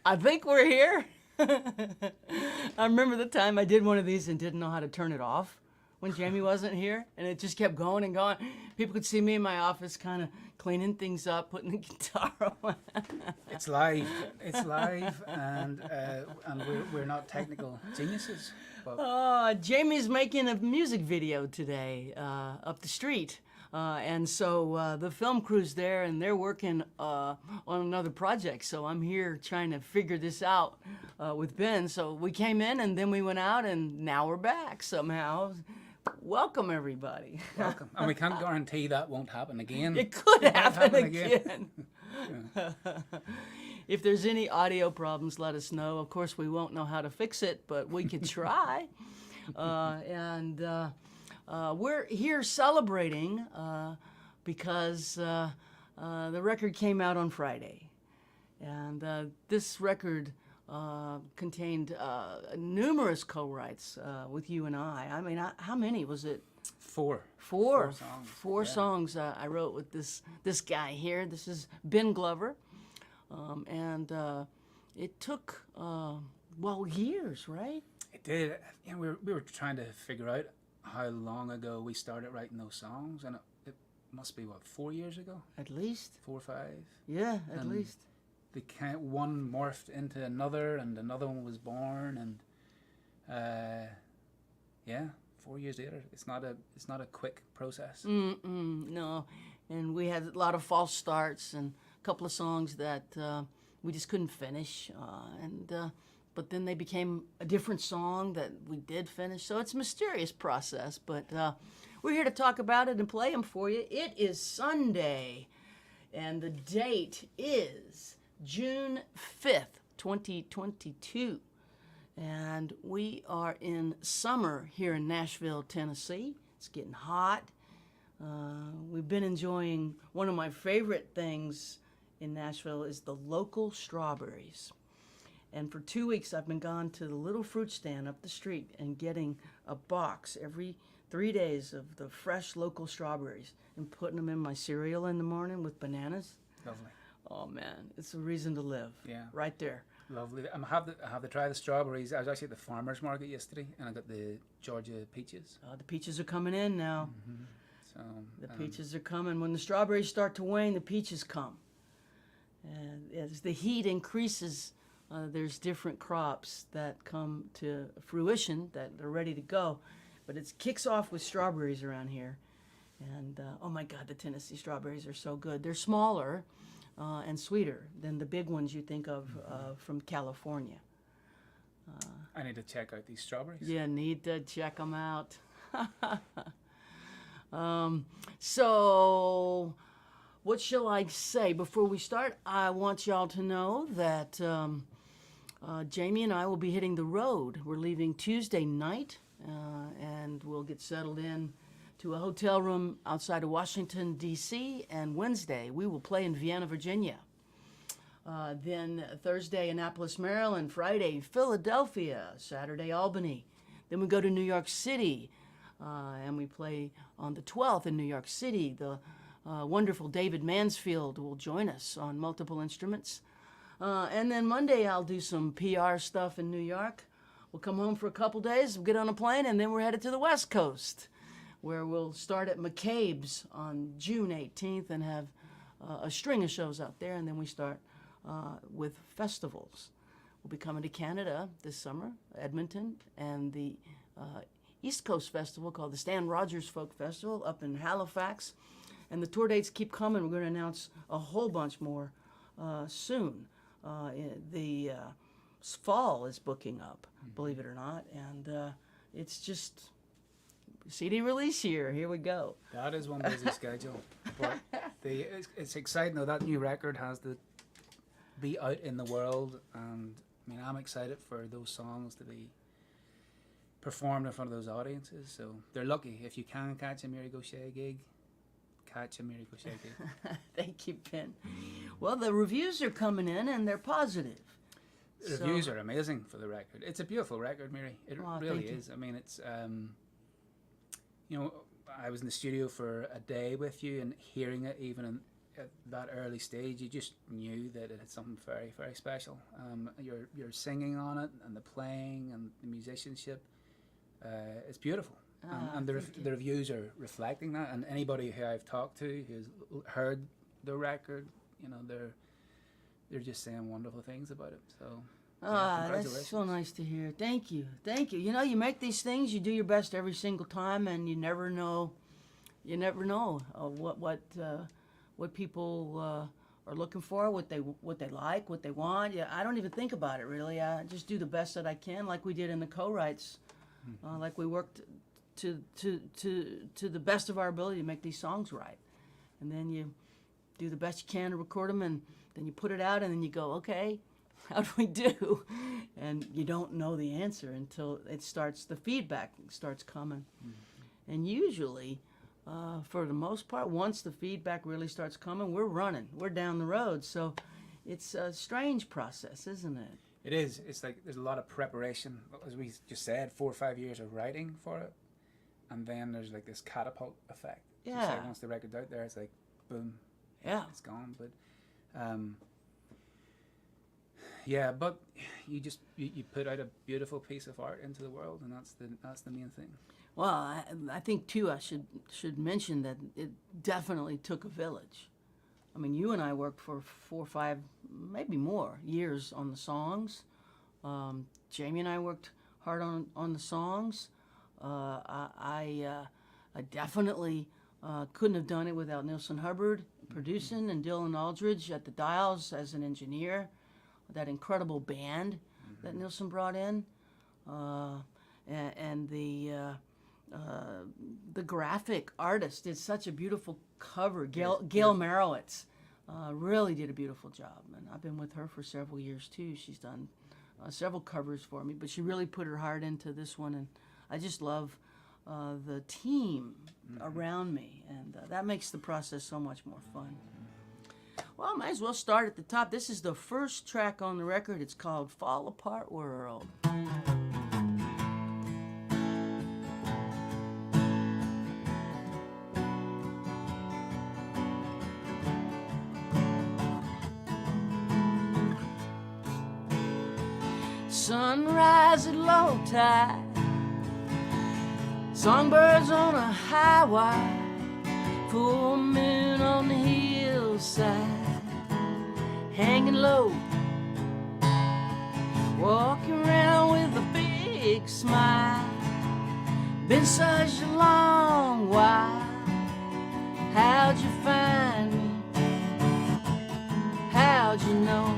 I think we're here. I remember the time I did one of these and didn't know how to turn it off when Jamie wasn't here, and it just kept going and going. People could see me in my office kind of cleaning things up, putting the guitar on. It's live. It's live, and we're not technical geniuses. But Jamie's making a music video today up the street. And so the film crew's there, and they're working on another project. So I'm here trying to figure this out with Ben. So we came in, and then we went out, and now we're back somehow. Welcome, everybody. welcome. And we can't guarantee that won't happen again. It could might happen happen again. If there's any audio problems, let us know. Of course, we won't know how to fix it, but we could try. We're here celebrating because the record came out on Friday. And this record contained numerous co-writes with you and I. I mean, how many was it? Four songs. Four songs I wrote with this guy here. This is Ben Glover. It took, years, right? It did. You know, we were trying to figure out how long ago we started writing those songs, and it must be, 4 years ago? At least. 4 or 5. Yeah, at least. One morphed into another, and another one was born, and 4 years later, it's not a quick process. No, and we had a lot of false starts and a couple of songs that we just couldn't finish, but then they became a different song that we did finish. So it's a mysterious process, but we're here to talk about it and play them for you. It is Sunday, and the date is June 5th, 2022. And we are in summer here in Nashville, Tennessee. It's getting hot. We've been enjoying one of my favorite things in Nashville is the local strawberries. And for 2 weeks, I've been gone to the little fruit stand up the street and getting a box every 3 days of the fresh local strawberries and putting them in my cereal in the morning with bananas. Lovely. Oh man, it's a reason to live. Yeah. Right there. Lovely. I have to try the strawberries. I was actually at the farmer's market yesterday, and I got the Georgia peaches. The peaches are coming in now. Mm-hmm. So the peaches are coming. When the strawberries start to wane, the peaches come. And as the heat increases, there's different crops that come to fruition that are ready to go. But it kicks off with strawberries around here. And oh my God, the Tennessee strawberries are so good. They're smaller and sweeter than the big ones you think of from California. I need to check out these strawberries. You need to check them out. So, what shall I say? Before we start, I want y'all to know that Jamie and I will be hitting the road. We're leaving Tuesday night, and we'll get settled in to a hotel room outside of Washington, D.C., and Wednesday we will play in Vienna, Virginia. Then Thursday, Annapolis, Maryland. Friday, Philadelphia. Saturday, Albany. Then we go to New York City, and we play on the 12th in New York City. The wonderful David Mansfield will join us on multiple instruments. And then Monday, I'll do some PR stuff in New York. We'll come home for a couple days, we'll get on a plane, and then we're headed to the West Coast, where we'll start at McCabe's on June 18th and have a string of shows out there, and then we start with festivals. We'll be coming to Canada this summer, Edmonton, and the East Coast Festival called the Stan Rogers Folk Festival up in Halifax. And the tour dates keep coming. We're going to announce a whole bunch more soon. The fall is booking up, believe it or not, and it's just CD release year. Here we go. That is one busy schedule. But it's exciting though. That new record has to be out in the world, and I mean, I'm excited for those songs to be performed in front of those audiences. So they're lucky if you can catch a Mary Gauthier gig. Catch a Mary Gauthier gig. Thank you, Ben. Well, the reviews are coming in, and they're positive. The reviews are amazing for the record. It's a beautiful record, Mary. It really is. I mean, it's you know, I was in the studio for a day with you, and hearing it even at that early stage, you just knew that it had something very, very special. Your singing on it, and the playing, and the musicianship, it's beautiful. And the reviews are reflecting that. And anybody who I've talked to who's heard the record, you know, they're just saying wonderful things about it. So. That's so nice to hear. Thank you. You know, you make these things, you do your best every single time, and you never know what people are looking for, what they like, what they want. Yeah, I don't even think about it really. I just do the best that I can, like we did in the co-writes, like we worked to the best of our ability to make these songs right, and then you do the best you can to record them, and then you put it out, and then you go, okay, how do we do? And you don't know the answer until the feedback starts coming. Mm-hmm. And usually, for the most part, once the feedback really starts coming, we're down the road. So it's a strange process, isn't it? It is. It's like there's a lot of preparation, as we just said, 4 or 5 years of writing for it. And then there's like this catapult effect. Yeah. Just like once the record's out there, it's like, boom. Yeah. It's gone. But, yeah, but you put out a beautiful piece of art into the world, and that's the main thing. Well, I think too, I should mention that it definitely took a village. I mean, you and I worked for 4 or 5, maybe more years on the songs. Jamie and I worked hard on the songs. I definitely couldn't have done it without Nilsson Hubbard producing and Dylan Aldridge at the dials as an engineer. That incredible band that Nilsson brought in, and the graphic artist did such a beautiful cover. Gail Marowitz really did a beautiful job, and I've been with her for several years too. She's done several covers for me, but she really put her heart into this one, and I just love the team around me, and that makes the process so much more fun. Well, I might as well start at the top. This is the first track on the record. It's called Fall Apart World. Sunrise at low tide, songbirds on a highway, full moon on the hillside, hanging low, walking around with a big smile. Been such a long while. How'd you find me? How'd you know?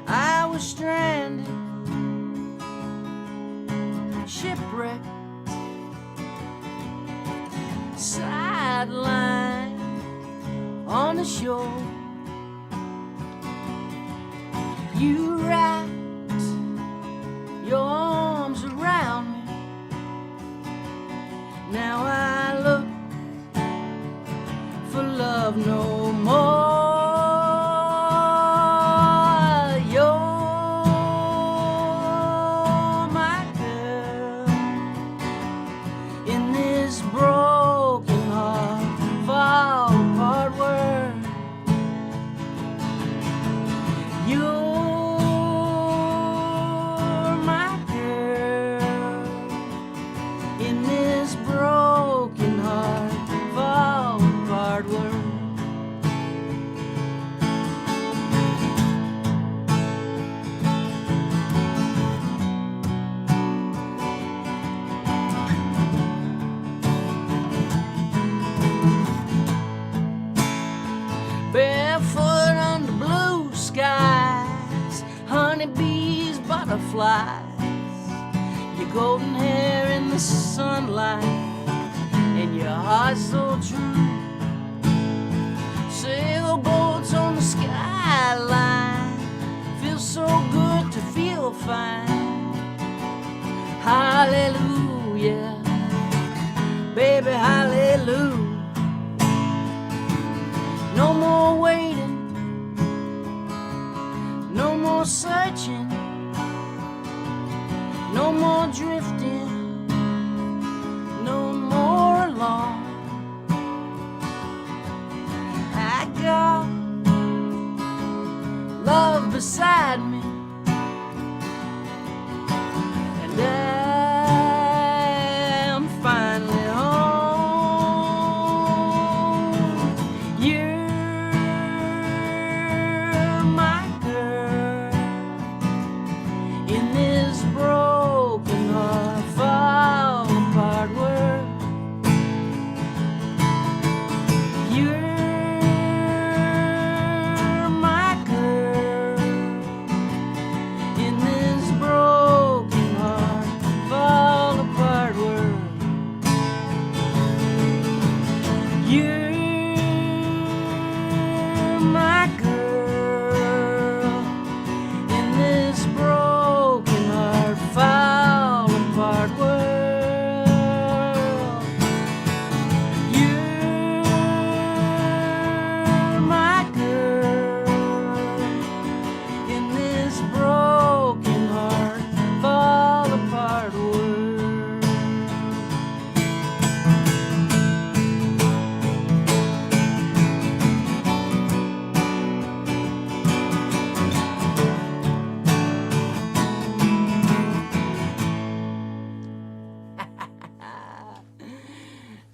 I was stranded, shipwrecked, sidelined on the shore. You wrapped your arms around me. Now I look for love no more. Barefoot under blue skies, honeybees, butterflies, your golden hair in the sunlight, and your heart so true. Sailboats on the skyline, feels so good to feel fine. Hallelujah, baby, hallelujah. No more waiting, no more searching, no more drifting, no more alone. beside me, and I'm finally home. You're my girl in this broken heart, fall apart world. You're my girl in this broken heart, fall apart world. You're my girl in this broken heart, fall apart world. You're my girl in this broken heart, fall apart world.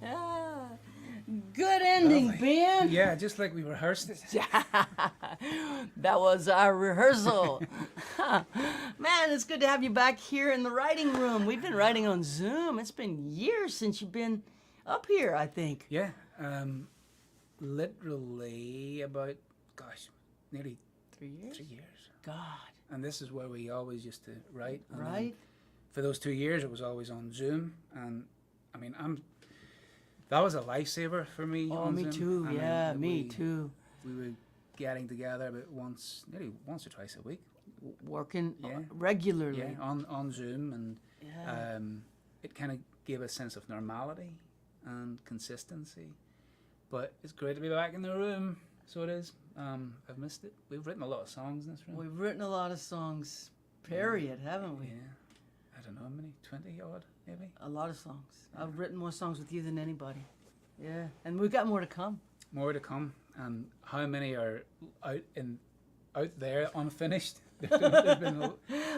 Ah, good ending, Lovely. Ben. Yeah, just like we rehearsed it. That was our rehearsal. Man, it's good to have you back here in the writing room. We've been writing on Zoom. It's been years since you've been up here, I think. Yeah, literally about, gosh, nearly 3 years? 3 years. God, And this is where we always used to write. And then right? for those 2 years, it was always on Zoom. And I mean, that was a lifesaver for me. Oh, on me Zoom. too. I mean, Yeah, me too. We were getting together about nearly once or twice a week. Working Yeah. regularly. Yeah, on Zoom, and Yeah. it kind of gave a sense of normality and consistency. But it's great to be back in the room. So it is. I've missed it. We've written a lot of songs in this room. We've written a lot of songs, period, haven't we? Yeah. I don't know how many, 20 odd, maybe. A lot of songs. I've written more songs with you than anybody. Yeah, and we've got more to come. More to come, and how many are out there unfinished? There's been a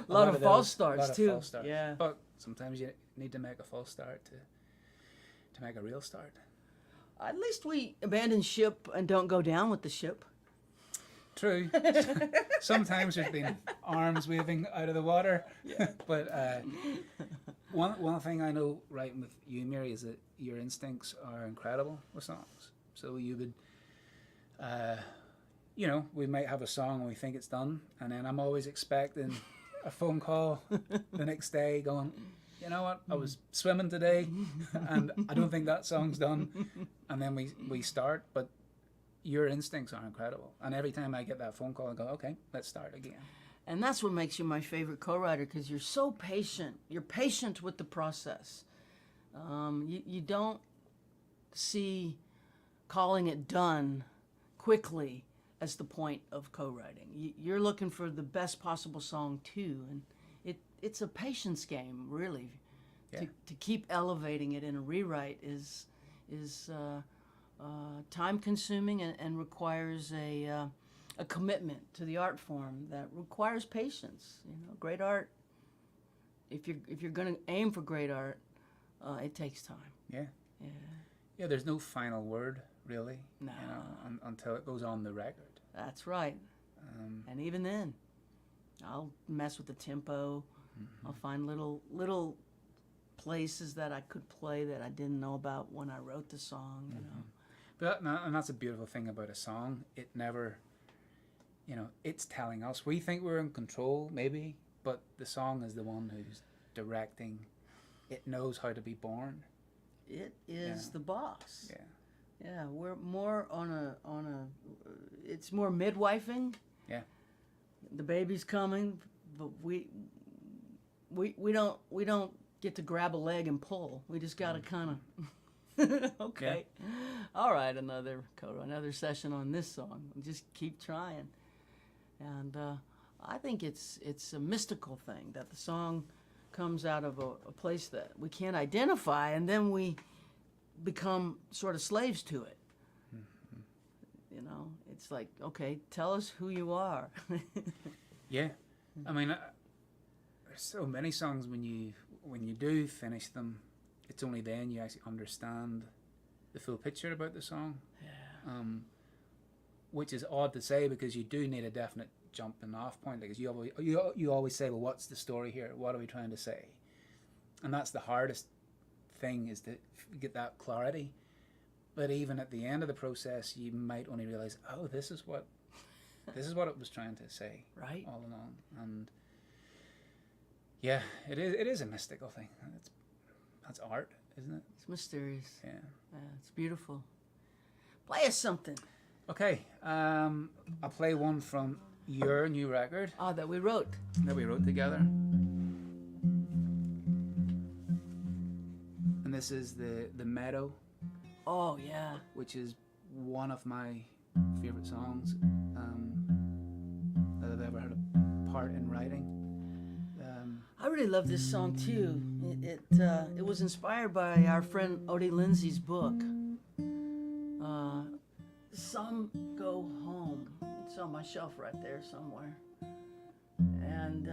lot of false those, starts lot of too. false starts. Yeah. But sometimes you need to make a false start to make a real start. At least we abandon ship and don't go down with the ship. True. Sometimes there's been arms waving out of the water. Yeah. But one thing I know writing with you, Mary, is that your instincts are incredible with songs. So you would, we might have a song and we think it's done, and then I'm always expecting a phone call the next day going, you know what, I was swimming today and I don't think that song's done. And then we start, but your instincts are incredible. And every time I get that phone call, I go, okay, let's start again. And that's what makes you my favorite co-writer, because you're so patient. You're patient with the process. You don't see calling it done quickly as the point of co-writing. You're looking for the best possible song too, and it's a patience game, really. Yeah. To keep elevating it in a rewrite is time consuming and requires a commitment to the art form that requires patience. Great art. If you're going to aim for great art, it takes time. Yeah. Yeah. Yeah, there's no final word, really. No. Until it goes on the record. That's right. And even then, I'll mess with the tempo. Mm-hmm. I'll find little places that I could play that I didn't know about when I wrote the song. But and that's a beautiful thing about a song. It never, it's telling us. We think we're in control, maybe, but the song is the one who's directing. It knows how to be born. It is the boss. Yeah. Yeah, we're more on a it's more midwifing. Yeah. The baby's coming, but we don't get to grab a leg and pull. We just got to kind of okay. Yeah. All right, another session on this song. Just keep trying. And I think it's a mystical thing that the song comes out of a place that we can't identify, and then we become sort of slaves to it. it's like, okay, tell us who you are. Yeah, I mean, there's so many songs when you do finish them, it's only then you actually understand the full picture about the song. Yeah. Which is odd to say because you do need a definite jumping off point. Like you always say, well, what's the story here? What are we trying to say? And that's the hardest thing, is to get that clarity. But even at the end of the process, you might only realize, oh, this is what it was trying to say, Right. all along. And yeah, it is a mystical thing. That's art, isn't it? It's mysterious. Yeah. Yeah, it's beautiful. Play us something. Okay, I'll play one from your new record That we wrote. that we wrote together. And this is the Meadow, Oh, yeah. which is one of my favorite songs that I've ever had a part in writing. I really love this song too. It was inspired by our friend Odie Lindsay's book. Some Go Home. It's on my shelf right there somewhere. And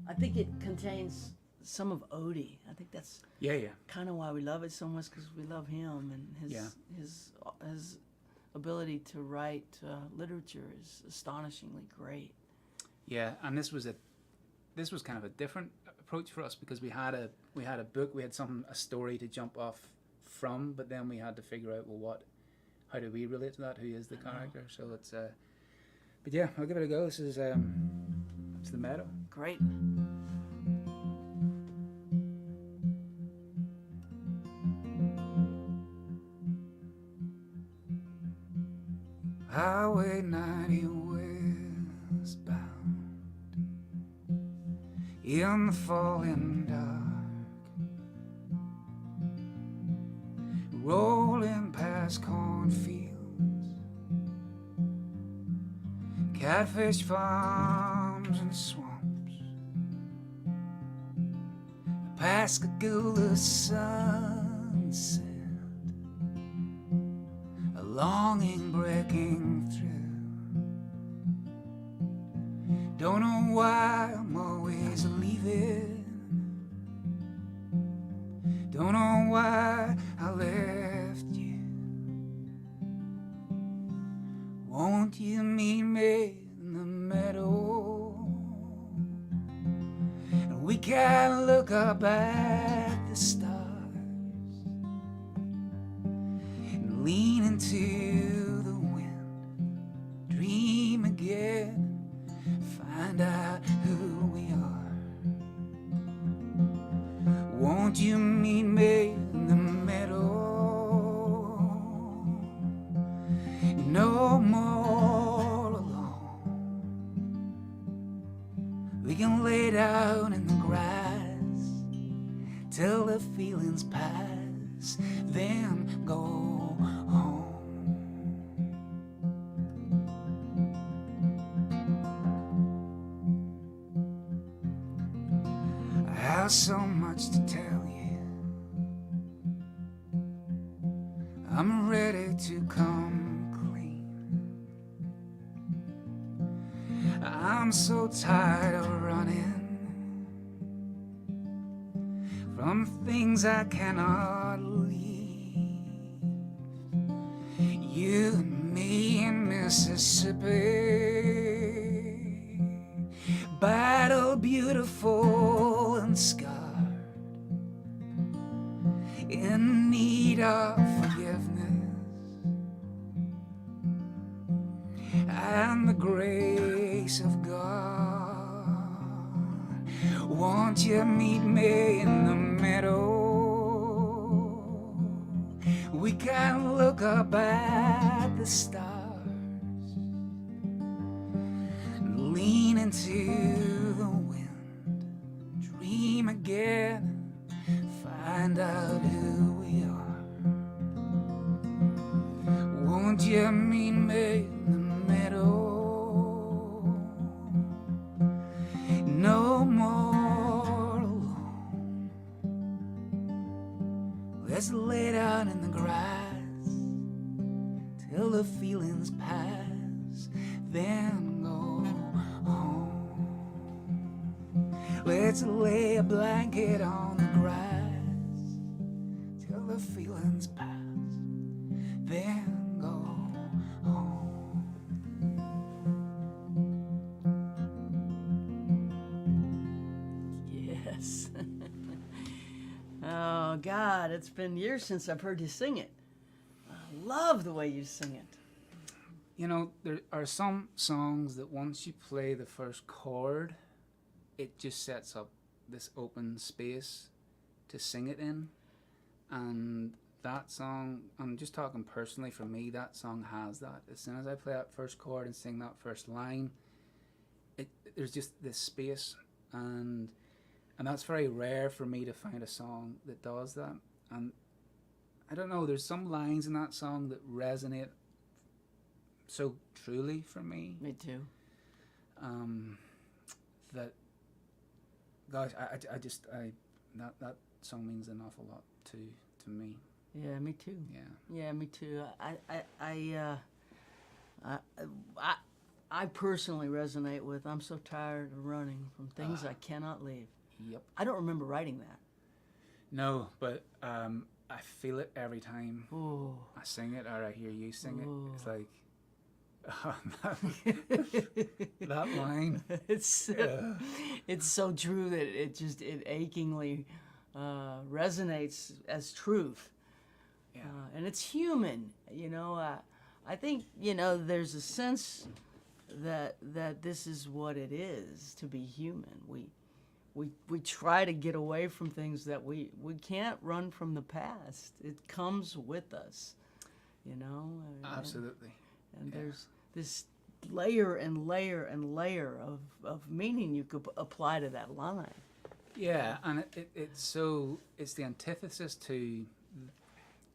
I think it contains some of Odie. I think that's Yeah. kind of why we love it so much, because we love him, and his ability to write literature is astonishingly great. Yeah, and this was kind of a different approach for us, because we had a book, we had a story to jump off from, but then we had to figure out, well, how do we relate to that? Who is the character? So it's but yeah, I'll give it a go. This is it's the Meadow. Great. Highway 90 westbound in the falling dark, rolling past cornfields, catfish farms and swamps, Pascagoula sunset, a longing breaking through. Don't know why I'm always leaving. Don't know why I left you. Won't you meet me in the meadow? And we can look up at the stars and lean into the wind, dream again, find out who we are. Won't you meet me in the meadow? No more alone. We can lay down in the grass till the feelings pass, then go home. I have so much to tell you. I'm ready to come clean. I'm so tired of running from things I cannot leave. You and me in Mississippi, battle beautiful and scarred, in need of forgiveness and the grace of God. Won't you meet me in the meadow? We can look up at the stars and lean into the wind, dream again, find out who we are. Won't you meet me in the meadow? No more alone. Let's lay down in the grass till the feelings pass, then go home. Let's lay a blanket on the grass till the feelings pass, then go home. Yes. Oh, God, it's been years since I've heard you sing it. I love the way you sing it. You know, there are some songs that once you play the first chord, it just sets up this open space to sing it in. And that song, I'm just talking personally for me, that song has that. As soon as I play that first chord and sing that first line, there's just this space, and that's very rare for me to find a song that does that. And I don't know, there's some lines in that song that resonate so truly for me. Me too. That, gosh, that song means an awful lot to me. Yeah, me too. Yeah. Yeah, me too. I personally resonate with "I'm so tired of running from things I cannot leave." Yep. I don't remember writing that. No, but I feel it every time Oh. I sing it or I hear you sing it. It's like, that line. It's so true that it achingly resonates as truth. Yeah. And it's human, you know. I think, you know, there's a sense that this is what it is to be human. We try to get away from things that we can't run from the past. It comes with us, you know. Absolutely. And there's this layer and layer and layer of meaning you could apply to that line. Yeah, and it's the antithesis to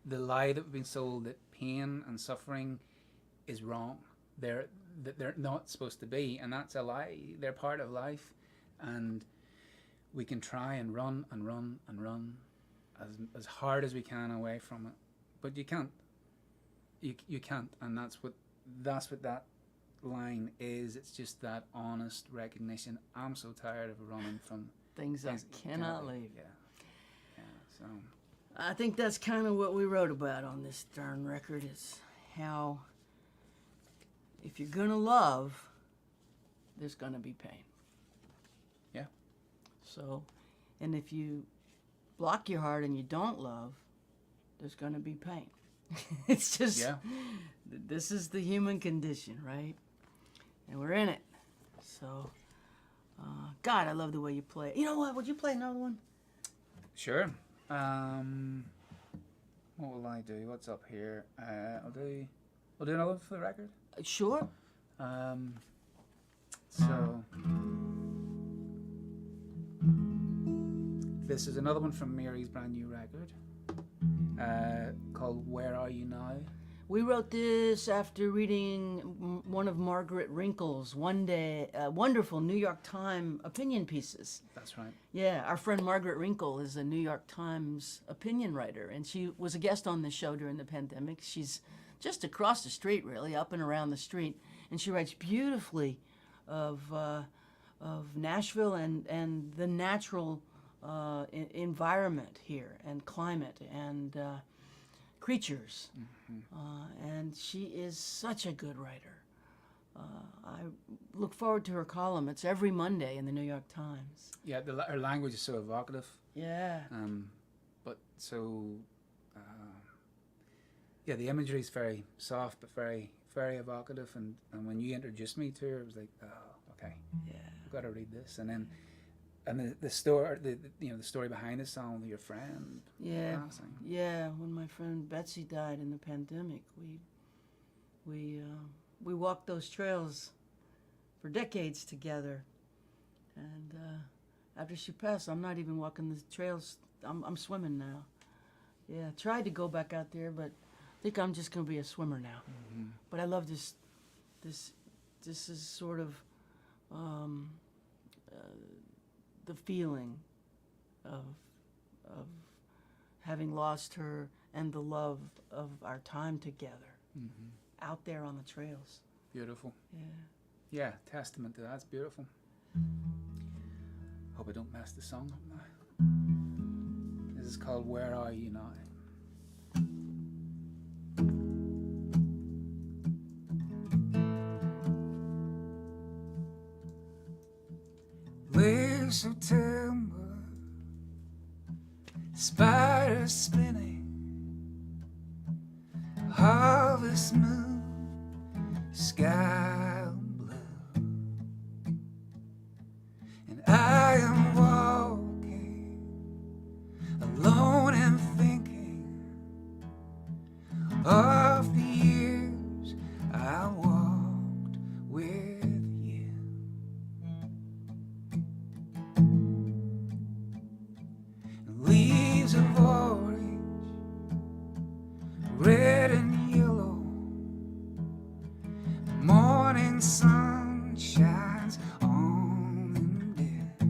the lie that we've been sold that pain and suffering is wrong. They're not supposed to be, and that's a lie. They're part of life, and we can try and run and run and run as hard as we can away from it, but you can't. You can't, and that's what that line is. It's just that honest recognition. I'm so tired of running from Things I cannot leave. Yeah. So I think that's kind of what we wrote about on this darn record, is how if you're gonna love, there's gonna be pain. yeah, So, and if you block your heart and you don't love, there's gonna be pain. It's just, yeah. this is the human condition, right? And we're in it. So, God, I love the way you play it. You know what? Would you play another one? Sure. What will I do? What's up here? I'll do another one for the record. Sure. So this is another one from Mary's brand new record, called "Where Are You Now?" We wrote this after reading one of Margaret Wrinkle's wonderful New York Times opinion pieces. That's right. Yeah, our friend Margaret Wrinkle is a New York Times opinion writer, and she was a guest on the show during the pandemic. She's just across the street, really, up and around the street, and she writes beautifully of Nashville and the natural environment here, and climate, and creatures. And she is such a good writer. I look forward to her column. It's every Monday in the New York Times. Yeah, her language is so evocative. Yeah. But so, yeah, the imagery is very soft, but very, very evocative. And when you introduced me to her, it was like, oh, okay, Yeah. I've got to read this. And the story, the story behind the song with your friend. Yeah. Passing. Yeah. When my friend Betsy died in the pandemic, we walked those trails for decades together. And after she passed, I'm not even walking the trails. I'm swimming now. Yeah. Tried to go back out there, but I think I'm just gonna be a swimmer now. Mm-hmm. But I love this. This is sort of the feeling of having lost her, and the love of our time together out there on the trails. Beautiful. Yeah. Yeah, testament to that. It's beautiful. Hope I don't mess the song up now. This is called Where Are You Now? Late September, spiders spinning, harvest moon, sky blue, and I am walking alone and thinking of the years I walked with you. And leaves of orange, red and yellow, morning sun shines on them dead.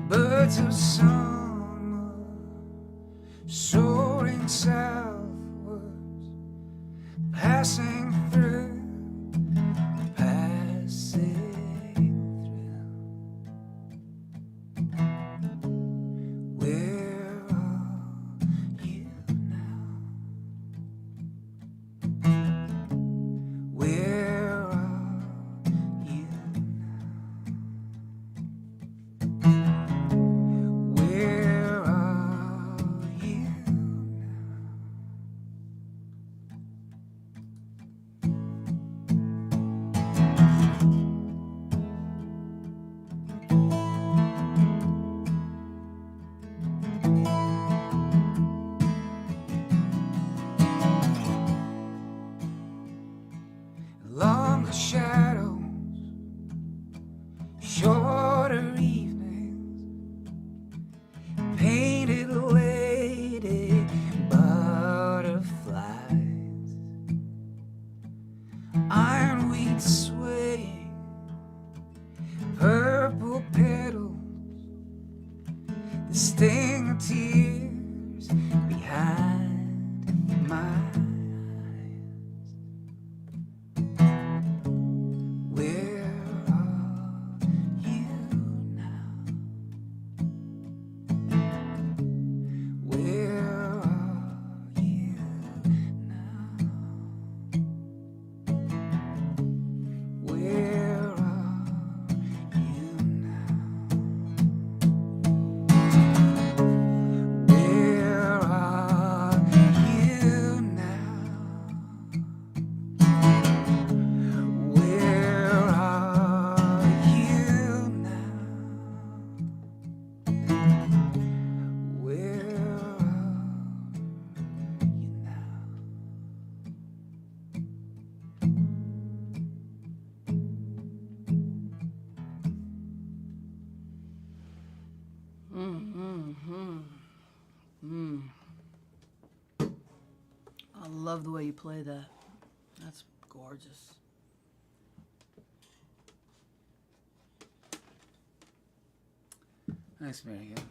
Birds of summer soaring southwards, passing through, passing through. Where are you now? Where are you now? Where are you now? Longer shadows, shorter evenings, painted lady butterflies, ironweed swaying, purple petals, the sting of tears behind my eyes. Where are you now? Where are you now? Where are you now? Where are you now? Where are you now? Where are you now? I love the way you play that. That's gorgeous. Nice, very good.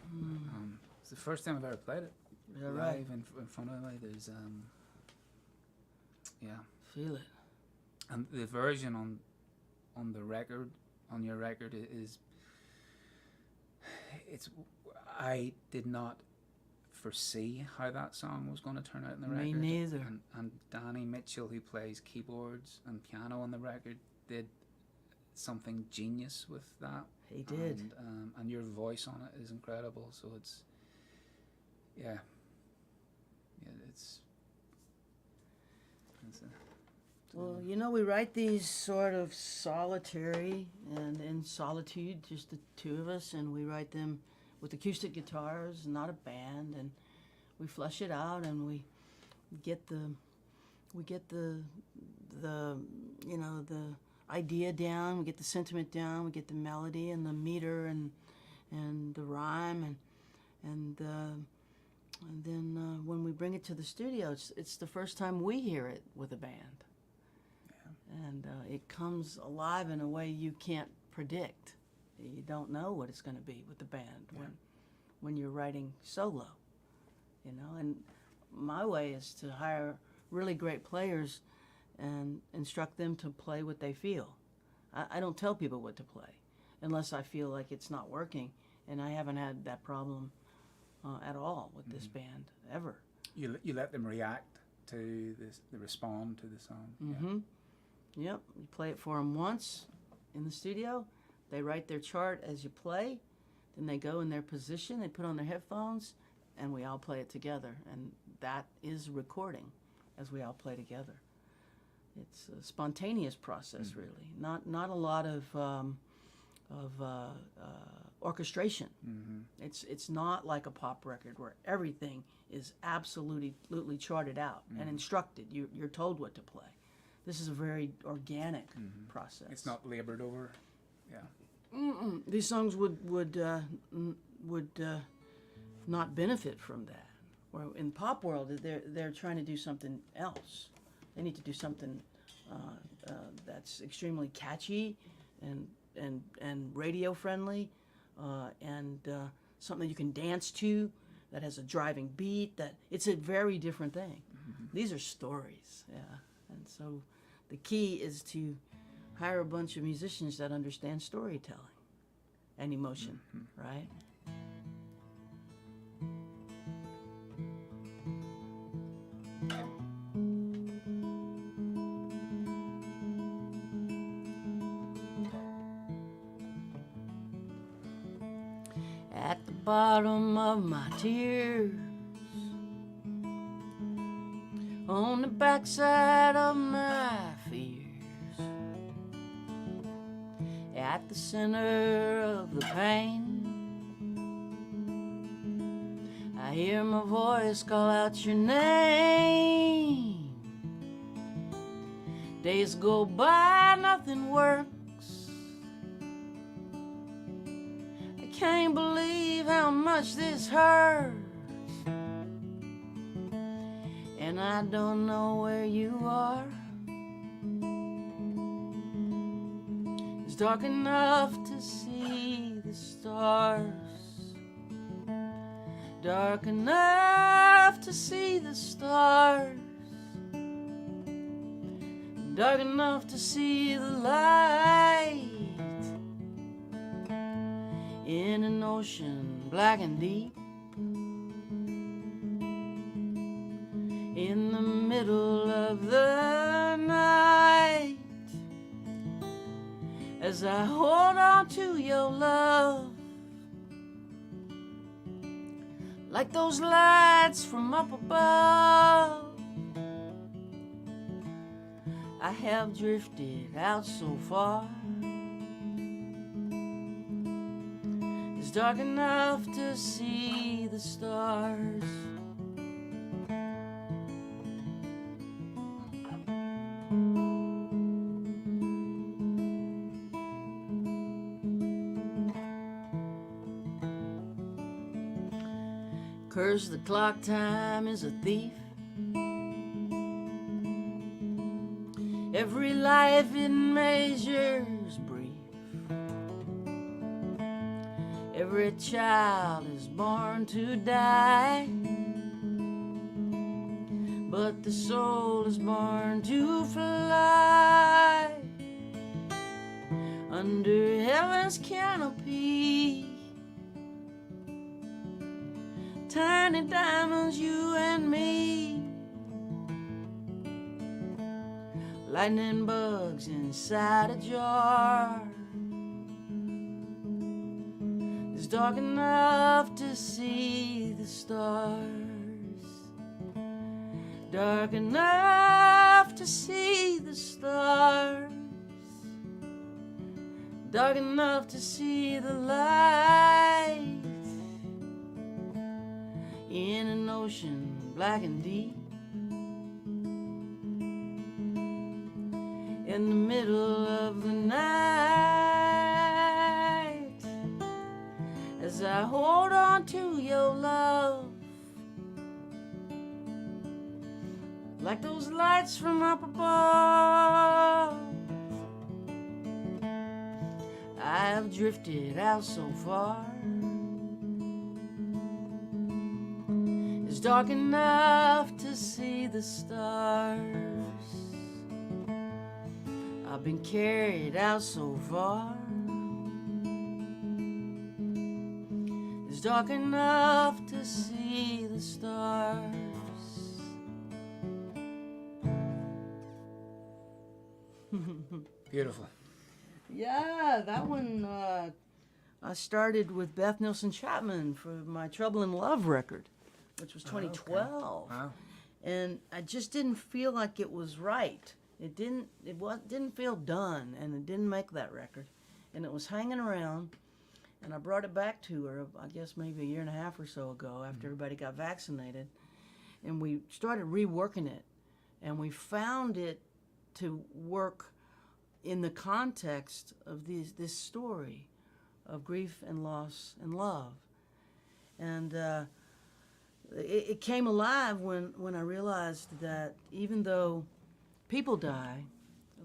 It's the first time I've ever played it Yeah, live right. in front of me. There's yeah, Feel it. and the version on the record, on your record, is it's. I did not foresee how that song was going to turn out in the Me record. neither. And Danny Mitchell, who plays keyboards and piano on the record, did something genius with that. He did. And your voice on it is incredible. So it's, yeah, it's Well, you know, we write these sort of solitary and in solitude, just the two of us, and we write them with acoustic guitars, not a band, and we flesh it out, and we get the you know, the idea down, we get the sentiment down, we get the melody and the meter and the rhyme, and then when we bring it to the studio, it's the first time we hear it with a band. And it comes alive in a way you can't predict. You don't know what it's going to be with the band when you're writing solo, you know. And my way is to hire really great players and instruct them to play what they feel. I don't tell people what to play unless I feel like it's not working, and I haven't had that problem at all with this band ever. You let them react to this, they respond to the song. Mm-hmm. Yep. You play it for them once in the studio. They write their chart as you play. Then they go in their position. They put on their headphones, and we all play it together. And that is recording as we all play together. It's a spontaneous process, really. Not a lot of orchestration. It's not like a pop record where everything is absolutely charted out and instructed. You're told what to play. This is a very organic process. It's not labored over. Yeah. These songs would not benefit from that. Or in pop world, they're trying to do something else. They need to do something that's extremely catchy and radio friendly, and something you can dance to, that has a driving beat. That it's a very different thing. These are stories, and so the key is to hire a bunch of musicians that understand storytelling and emotion, right? At the bottom of my tears, on the backside of my fears, at the center of the pain, I hear my voice call out your name. Days go by, nothing works. I can't believe how much this hurts, and I don't know where you are. It's dark enough to see the stars, dark enough to see the stars, dark enough to see the light in an ocean black and deep. In the middle of the night, as I hold on to your love, like those lights from up above, I have drifted out so far. It's dark enough to see the stars. Curse the clock, time is a thief. Every life it measures brief. Every child is born to die, but the soul is born to fly under heaven's canopy. Tiny diamonds, you and me, lightning bugs inside a jar. It's dark enough to see the stars, dark enough to see the stars, dark enough to see the light in an ocean black and deep. In the middle of the night, as I hold on to your love, like those lights from up above, I have drifted out so far. It's dark enough to see the stars. I've been carried out so far. It's dark enough to see the stars. Beautiful. Yeah, that one I started with Beth Nielsen Chapman for my Trouble in Love record, which was 2012. Wow. And I just didn't feel like it was right. It didn't feel done, and it didn't make that record. And it was hanging around, and I brought it back to her, I guess maybe a year and a half or so ago after everybody got vaccinated. And we started reworking it, and we found it to work in the context of this story of grief and loss and love. And it came alive when I realized that even though people die,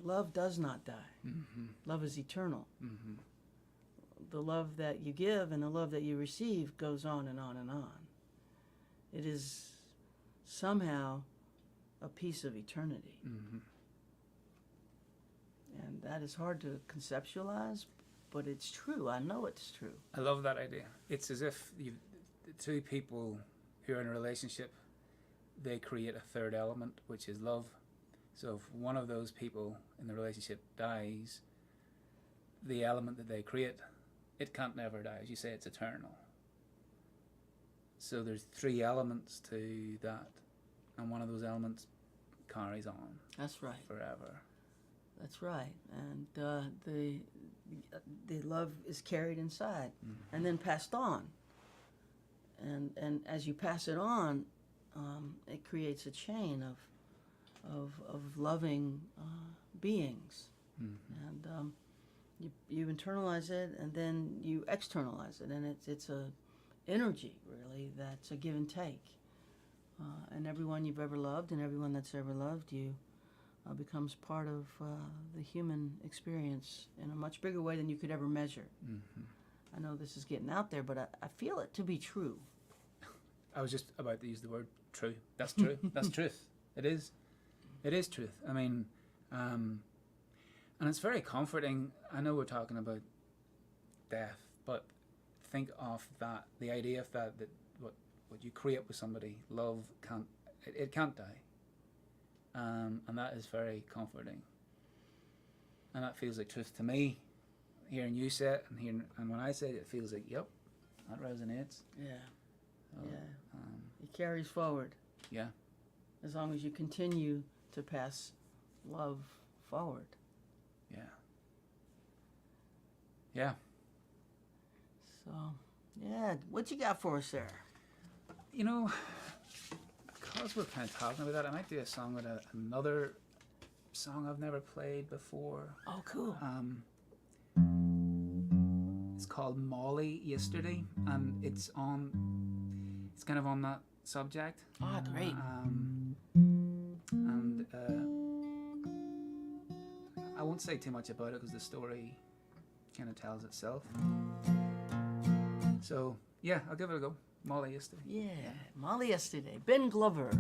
love does not die. Mm-hmm. Love is eternal. Mm-hmm. The love that you give and the love that you receive goes on and on and on. It is somehow a piece of eternity. Mm-hmm. And that is hard to conceptualize, but it's true. I know it's true. I love that idea. It's as if the two people who are in a relationship, they create a third element, which is love. So if one of those people in the relationship dies, the element that they create, it can't never die. As you say, it's eternal. So there's three elements to that, and one of those elements carries on. That's right. Forever. That's right. And the love is carried inside and then passed on. And as you pass it on, it creates a chain of loving beings. Mm-hmm. And you internalize it, and then you externalize it, and it's a energy, really, that's a give and take. And everyone you've ever loved and everyone that's ever loved you becomes part of the human experience in a much bigger way than you could ever measure. Mm-hmm. I know this is getting out there, but I feel it to be true. I was just about to use the word true. That's true. That's truth. It is. It is truth. I mean, and it's very comforting. I know we're talking about death, but think of that, the idea of that what you create with somebody, love it can't die. And that is very comforting. And that feels like truth to me. Hearing you say it and when I say it, it feels like, yep, that resonates. Yeah. So, yeah. It carries forward. Yeah. As long as you continue to pass love forward. Yeah. Yeah. So, yeah. What you got for us there? You know, because we're kind of talking about that, I might do a song with another song I've never played before. Oh, cool. It's called Molly Yesterday, and it's kind of on that subject. Ah, great. And I won't say too much about it because the story kind of tells itself. So, yeah, I'll give it a go. Molly Yesterday. Yeah, Molly Yesterday. Ben Glover.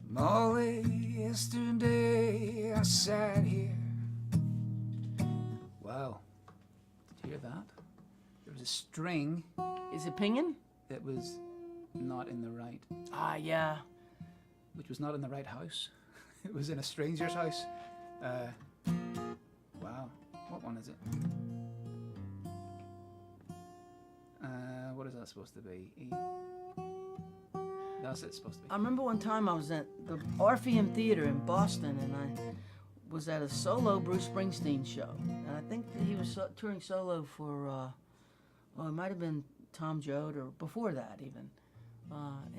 Molly, yesterday I sat here. Wow. Did you hear that? There was a string Is it pinging? that was not in the right, Ah, yeah. which was not in the right house. It was in a stranger's house. Wow. What one is it? What is that supposed to be? E? That's it supposed to be. I remember one time I was at the Orpheum Theater in Boston, and I was at a solo Bruce Springsteen show. And I think that he was touring solo for, it might have been Tom Joad or before that even,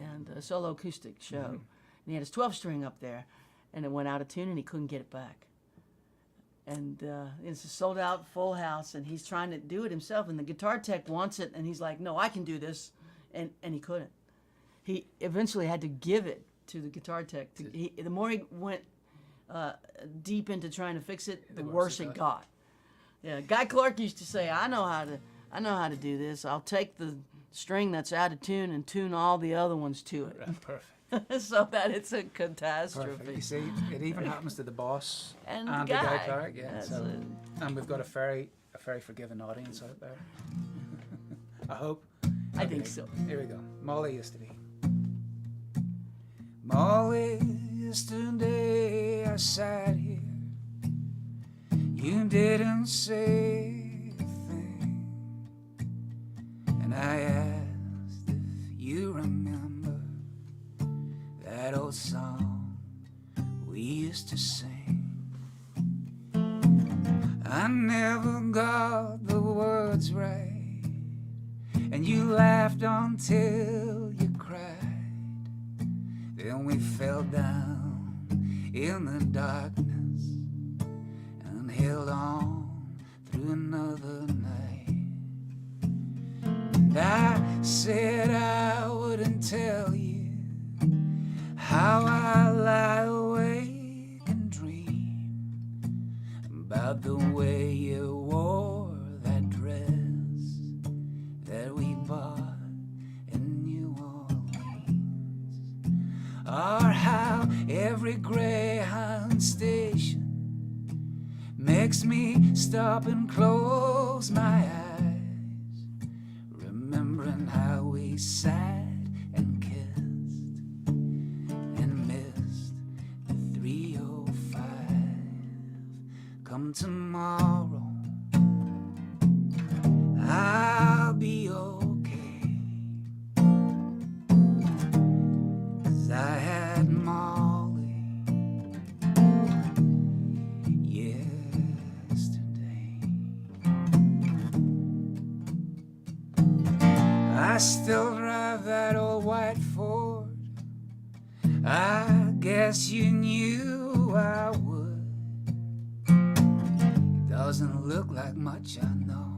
and a solo acoustic show. Mm-hmm. And he had his 12-string up there, and it went out of tune, and he couldn't get it back. And it's a sold-out full house, and he's trying to do it himself, and the guitar tech wants it, and he's like, no, I can do this, and he couldn't. He eventually had to give it to the guitar tech. The more he went deep into trying to fix it, the worse it got. Yeah, Guy Clark used to say, I know how to do this. I'll take the string that's out of tune and tune all the other ones to it. Right, perfect. so that it's a Perfect. catastrophe. You see, it even happens to the boss And and the the guy guy. clerk. Yeah. That's So, it. and we've got a very forgiving audience out there. I hope. I think Okay, so. Here we go. Molly yesterday. Molly, yesterday I sat here. You didn't say a thing, and I asked if you remember that old song we used to sing. I never got the words right, and you laughed until you cried. Then we fell down in the darkness and held on through another night. And I said I wouldn't tell you how I lie awake and dream about the way you wore that dress that we bought in New Orleans, or how every Greyhound station makes me stop and close my eyes, remembering how we sat and kissed and missed the 305. Come tomorrow, I'll be okay, 'cause I had Molly yesterday. I still drive that old white Ford. I guess you knew I would. Doesn't look like much, I know,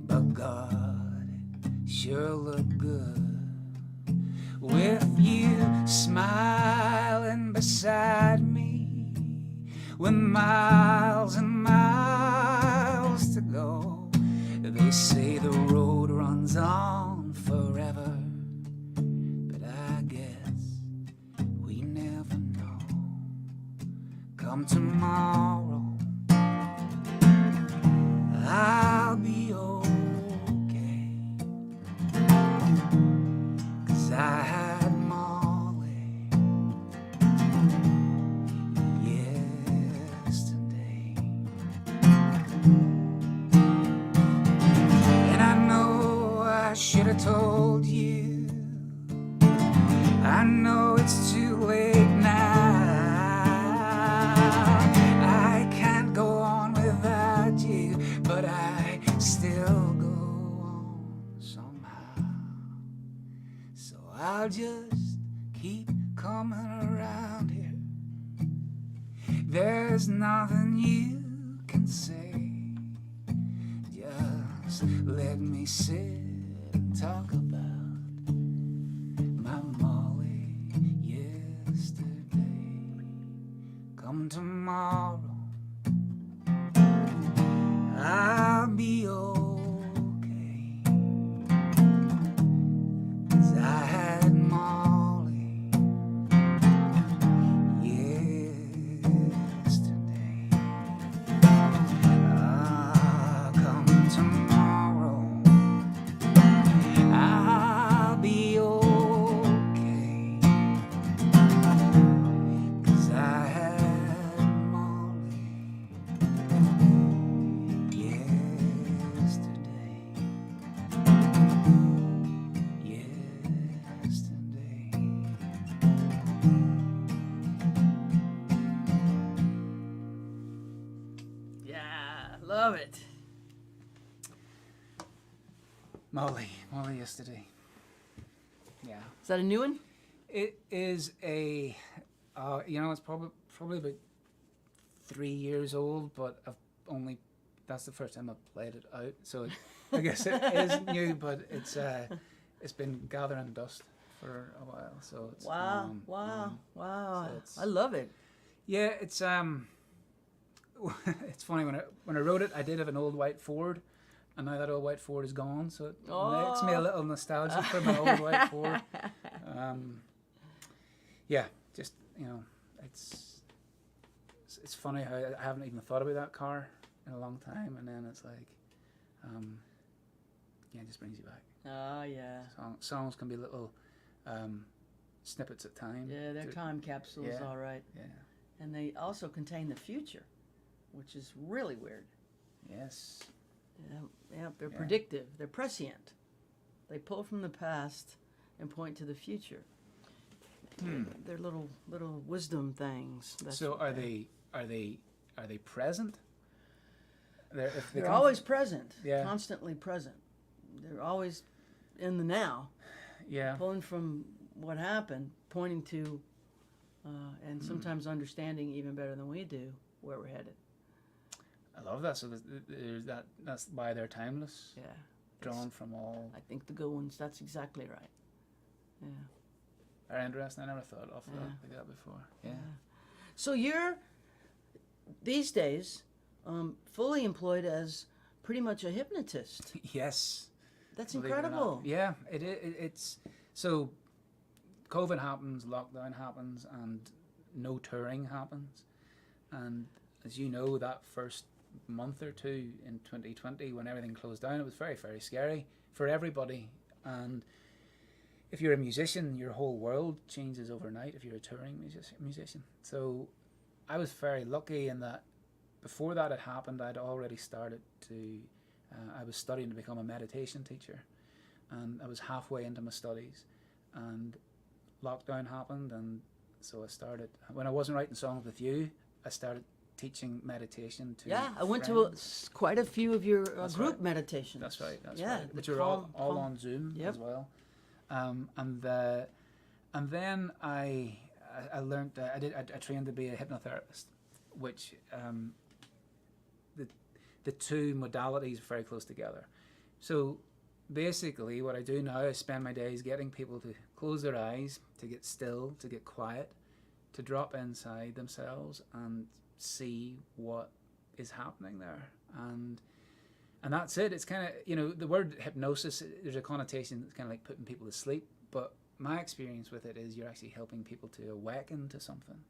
but God, it sure looked good with you smiling beside me, with miles and miles to go. They say the road runs on forever, but I guess we never know. Come tomorrow, I'll be okay, 'cause I had Molly yesterday. And I know I should have told you, I know it's too late now. I can't go on without you, but I still go on somehow. So I'll just keep coming around here. There's nothing you can say. Just let me sit and talk about my Molly yesterday. Come tomorrow, I'll be okay, 'cause I had Molly yesterday. Come tomorrow, I'll be okay, 'cause I had Molly yesterday. Yesterday. Yeah, love it. Molly yesterday. Yeah. Is that a new one? It is a, it's probably about 3 years old, but that's the first time I've played it out. So I guess it is new, but it's been gathering dust for a while. So it's Wow. So it's- I love it. yeah, it's it's funny when I wrote it, I did have an old white Ford, and now that old white Ford is gone, so it makes me a little nostalgic for my old white Ford. Yeah, just it's funny how I haven't even thought about that car in a long time, and then it's like, it just brings you back. Oh, yeah. Songs can be little snippets at time. Yeah, they're time capsules, yeah, all right. Yeah. And they also contain the future, which is really weird. Yes. Yeah, they're predictive. They're prescient. They pull from the past and point to the future. They're little wisdom things. So are they present? They're always present. Yeah. Constantly present. They're always in the now. Yeah. Pulling from what happened, pointing to, and sometimes understanding even better than we do where we're headed. I love that. So there's that. That's why they're timeless. Yeah. Drawn from all. I think the good ones. That's exactly right. Yeah. Very interesting. I never thought of that like that before. Yeah. So you're these days fully employed as pretty much a hypnotist. Yes. That's Believe it or incredible. not. Yeah. It's so. COVID happens, lockdown happens, and no touring happens. And as you know, that first month or two in 2020, when everything closed down, it was very, very scary for everybody. And if you're a musician, your whole world changes overnight if you're a touring musician. So I was very lucky in that before that had happened, I'd already started to, I was studying to become a meditation teacher. And I was halfway into my studies. And lockdown happened, and so I started, when I wasn't writing songs with you, I started teaching meditation to I went friends. to quite a few of your That's group right. meditations. That's right. That's yeah, right. Which are all on Zoom as well. And then I learned I trained to be a hypnotherapist, which the two modalities are very close together. So basically, what I do now is spend my days getting people to close their eyes, to get still, to get quiet, to drop inside themselves and see what is happening there. And that's it. It's kind of, the word hypnosis, there's a connotation that's kind of like putting people to sleep. But my experience with it is you're actually helping people to awaken to something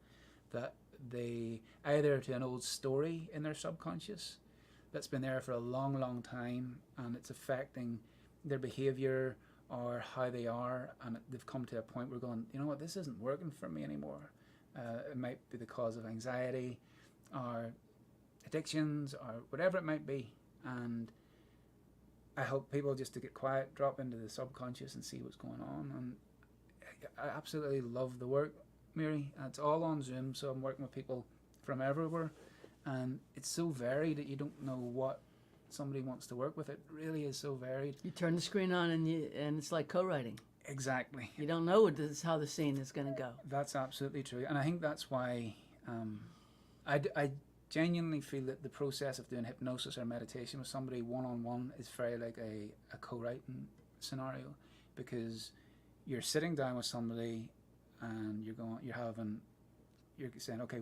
that they, either to an old story in their subconscious that's been there for a long, long time, and it's affecting their behavior or how they are, and they've come to a point where going, you know what, this isn't working for me anymore. It might be the cause of anxiety or addictions or whatever it might be. And I help people just to get quiet, drop into the subconscious and see what's going on. And I absolutely love the work, Mary. It's all on Zoom, so I'm working with people from everywhere. And it's so varied that you don't know what somebody wants to work with. It really is so varied. You turn the screen on and it's like co-writing. Exactly. You don't know how the scene is going to go. That's absolutely true. And I think that's why I genuinely feel that the process of doing hypnosis or meditation with somebody one-on-one is very like a co-writing scenario, because you're sitting down with somebody and you're saying, okay,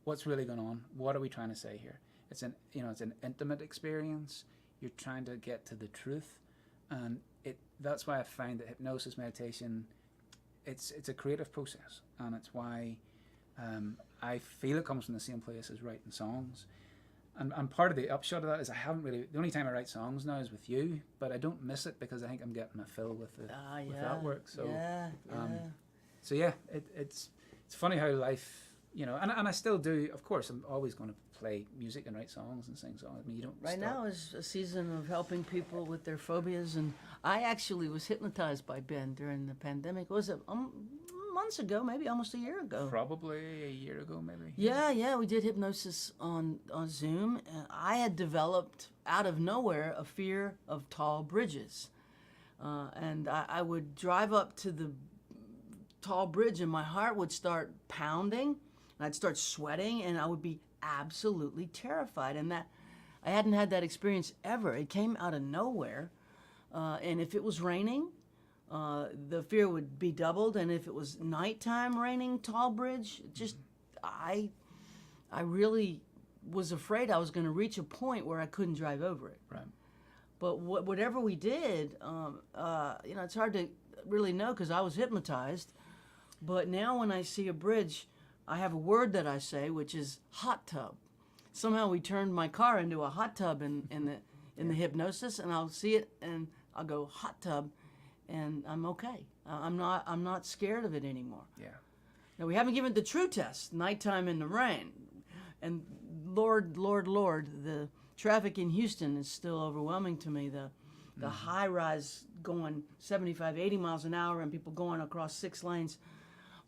what's really going on? What are we trying to say here? It's an intimate experience. You're trying to get to the truth, and that's why I find that hypnosis, meditation, it's a creative process, and it's why I feel it comes from the same place as writing songs. And part of the upshot of that is the only time I write songs now is with you, but I don't miss it because I think I'm getting my fill with that work. So it's funny how life, and I still do. Of course, I'm always going to play music and write songs and sing songs. I mean, you don't. Right now is a season of helping people with their phobias, and I actually was hypnotized by Ben during the pandemic. Was it months ago? Maybe almost a year ago. Probably a year ago, maybe. Yeah, we did hypnosis on Zoom. And I had developed out of nowhere a fear of tall bridges, and I would drive up to the tall bridge, and my heart would start pounding, and I'd start sweating, and I would be absolutely terrified. And that I hadn't had that experience ever. It came out of nowhere, and if it was raining, the fear would be doubled. And if it was nighttime raining, tall bridge, just I really was afraid I was going to reach a point where I couldn't drive over it. Right. But whatever we did, it's hard to really know because I was hypnotized. But now when I see a bridge, I have a word that I say, which is hot tub. Somehow we turned my car into a hot tub in the hypnosis, and I'll see it and I'll go hot tub, and I'm okay. I'm not scared of it anymore. Yeah. Now we haven't given the true test, nighttime in the rain, and Lord, the traffic in Houston is still overwhelming to me. The high rise going 75, 80 miles an hour, and people going across 6 lanes.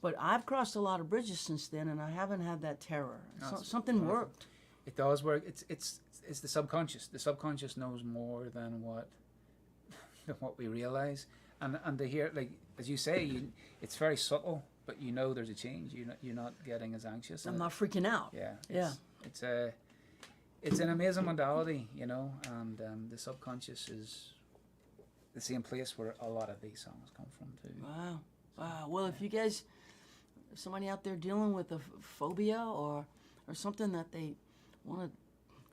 But I've crossed a lot of bridges since then, and I haven't had that terror. Something wonderful. worked. It does work. It's the subconscious. The subconscious knows more than what we realize. And to hear, like as you say, it's very subtle, but you know there's a change. You're not getting as anxious. I'm not freaking out. Yeah. It's an amazing modality, you know, and the subconscious is the same place where a lot of these songs come from too. Wow. Well, if you guys, if somebody out there dealing with a phobia or something that they want to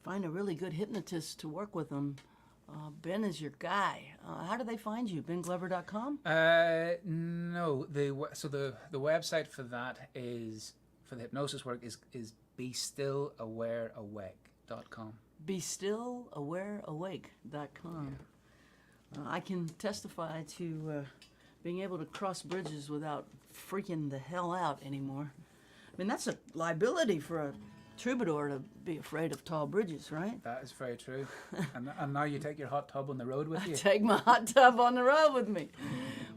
find a really good hypnotist to work with them, Ben is your guy. How do they find you? BenGlover.com? No. So the website for that is, for the hypnosis work, is BeStillAwareAwake.com. BeStillAwareAwake.com. I can testify to being able to cross bridges without freaking the hell out anymore. I mean, that's a liability for a troubadour to be afraid of tall bridges, right? That is very true. and now you take your hot tub on the road with you. Take my hot tub on the road with me,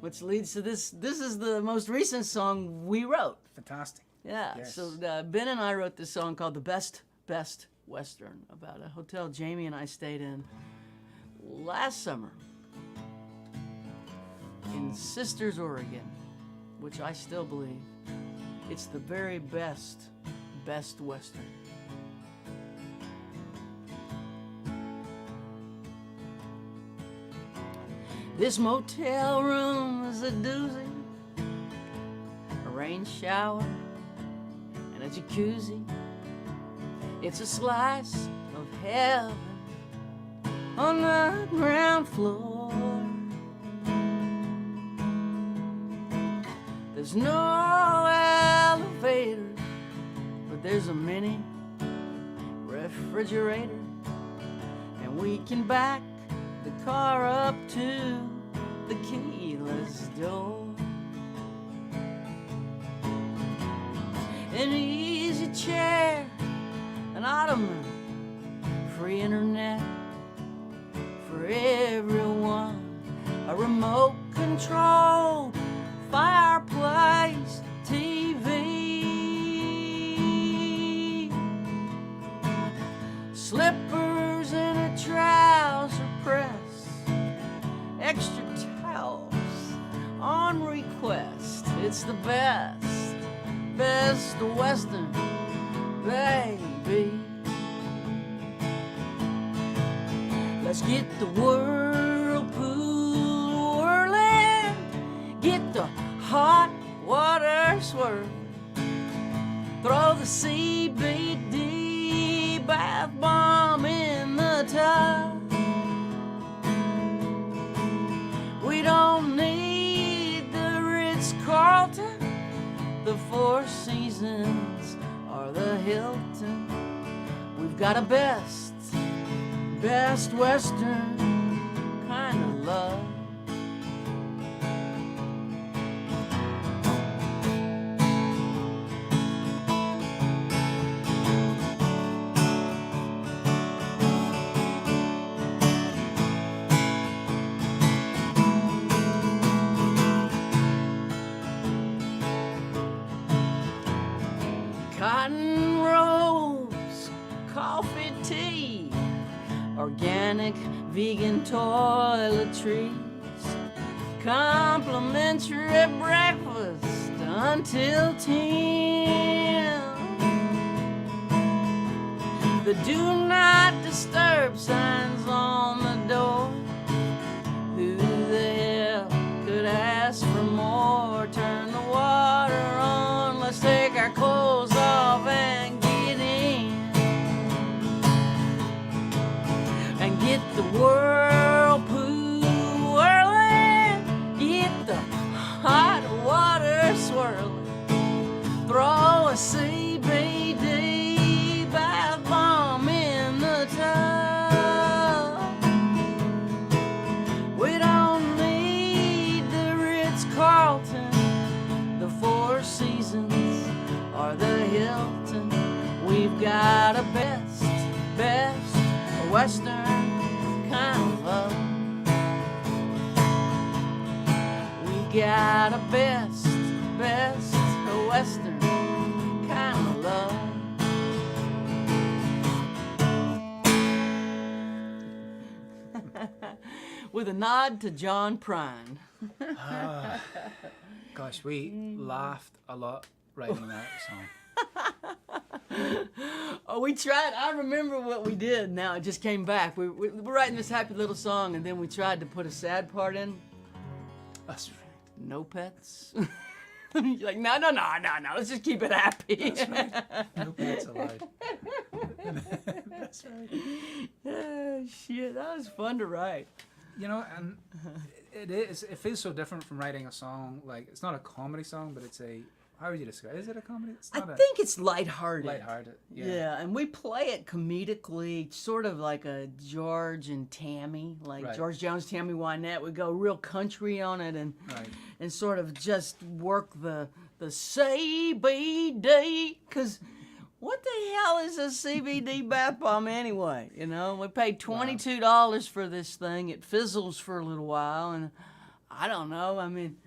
which leads to this. This is the most recent song we wrote. Fantastic. Yeah. Yes. So Ben and I wrote this song called "The Best Western" about a hotel Jamie and I stayed in last summer in Sisters, Oregon, which I still believe it's the very best Western. This motel room is a doozy, a rain shower and a jacuzzi. It's a slice of heaven on the ground floor. There's no elevator, but there's a mini refrigerator, and we can back the car up to the keyless door. An easy chair, an ottoman, free internet for everyone, a remote control fireplace TV, slippers and a trouser press, extra towels on request. It's the best Western, baby. Let's get the whirlpool whirling, get the hot water swirling, throw the CBD bath bomb in the tub. We don't need the Ritz-Carlton, the Four Seasons, or the Hilton. We've got a best Western kind of love. Cotton robes, coffee, tea, organic vegan toiletries, complimentary breakfast until 10. The do not disturb signs on the door. Who the hell could ask for more? Turn the water on, let's take our clothes off and get in, and get the whirlpool whirling, get the a CBD bath bomb in the tub. We don't need the Ritz-Carlton, the Four Seasons, or the Hilton. We've got a best Western kind of love. We got a best Western kind of love. With a nod to John Prine. Gosh, we laughed a lot writing that song. Oh, we tried. I remember what we did now. It just came back. We're writing this happy little song, and then we tried to put a sad part in. That's right. No pets. You're like, no. Let's just keep it happy. That's right. No pets allowed. That's right. Oh, shit, that was fun to write. You know, and it feels so different from writing a song. Like, it's not a comedy song, but it's a, how would you describe it? Is it a comedy? It's I not think it's lighthearted. lighthearted. Yeah, and we play it comedically, sort of like a George and Tammy, like Right. George Jones, Tammy Wynette. We go real country on it and Right. and sort of just work the CBD, because what the hell is a CBD bath bomb anyway? You know, we paid $22 for this thing. It fizzles for a little while, and I don't know. I mean,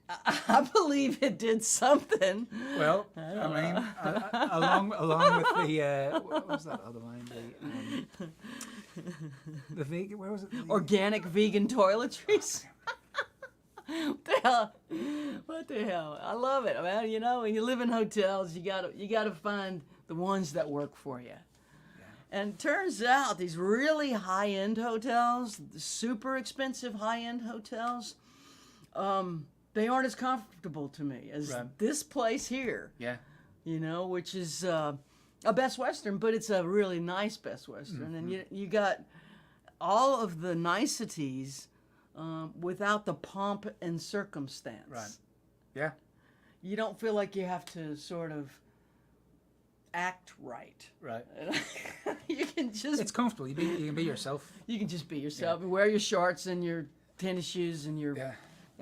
I believe it did something. Well, I mean, along with the what was that other line? The vegan. Where was it? Organic vegan toiletries. What the hell? I love it, man. You know, when you live in hotels, you gotta find the ones that work for you. Yeah. And turns out these really high-end hotels, super expensive high-end hotels, they aren't as comfortable to me as this place here. Yeah. You know, which is a Best Western, but it's a really nice Best Western, and you got all of the niceties without the pomp and circumstance. Right. Yeah. You don't feel like you have to sort of act right. Right. You can just It's comfortable. You can be yourself. you can just be yourself and wear your shorts and your tennis shoes and your Yeah.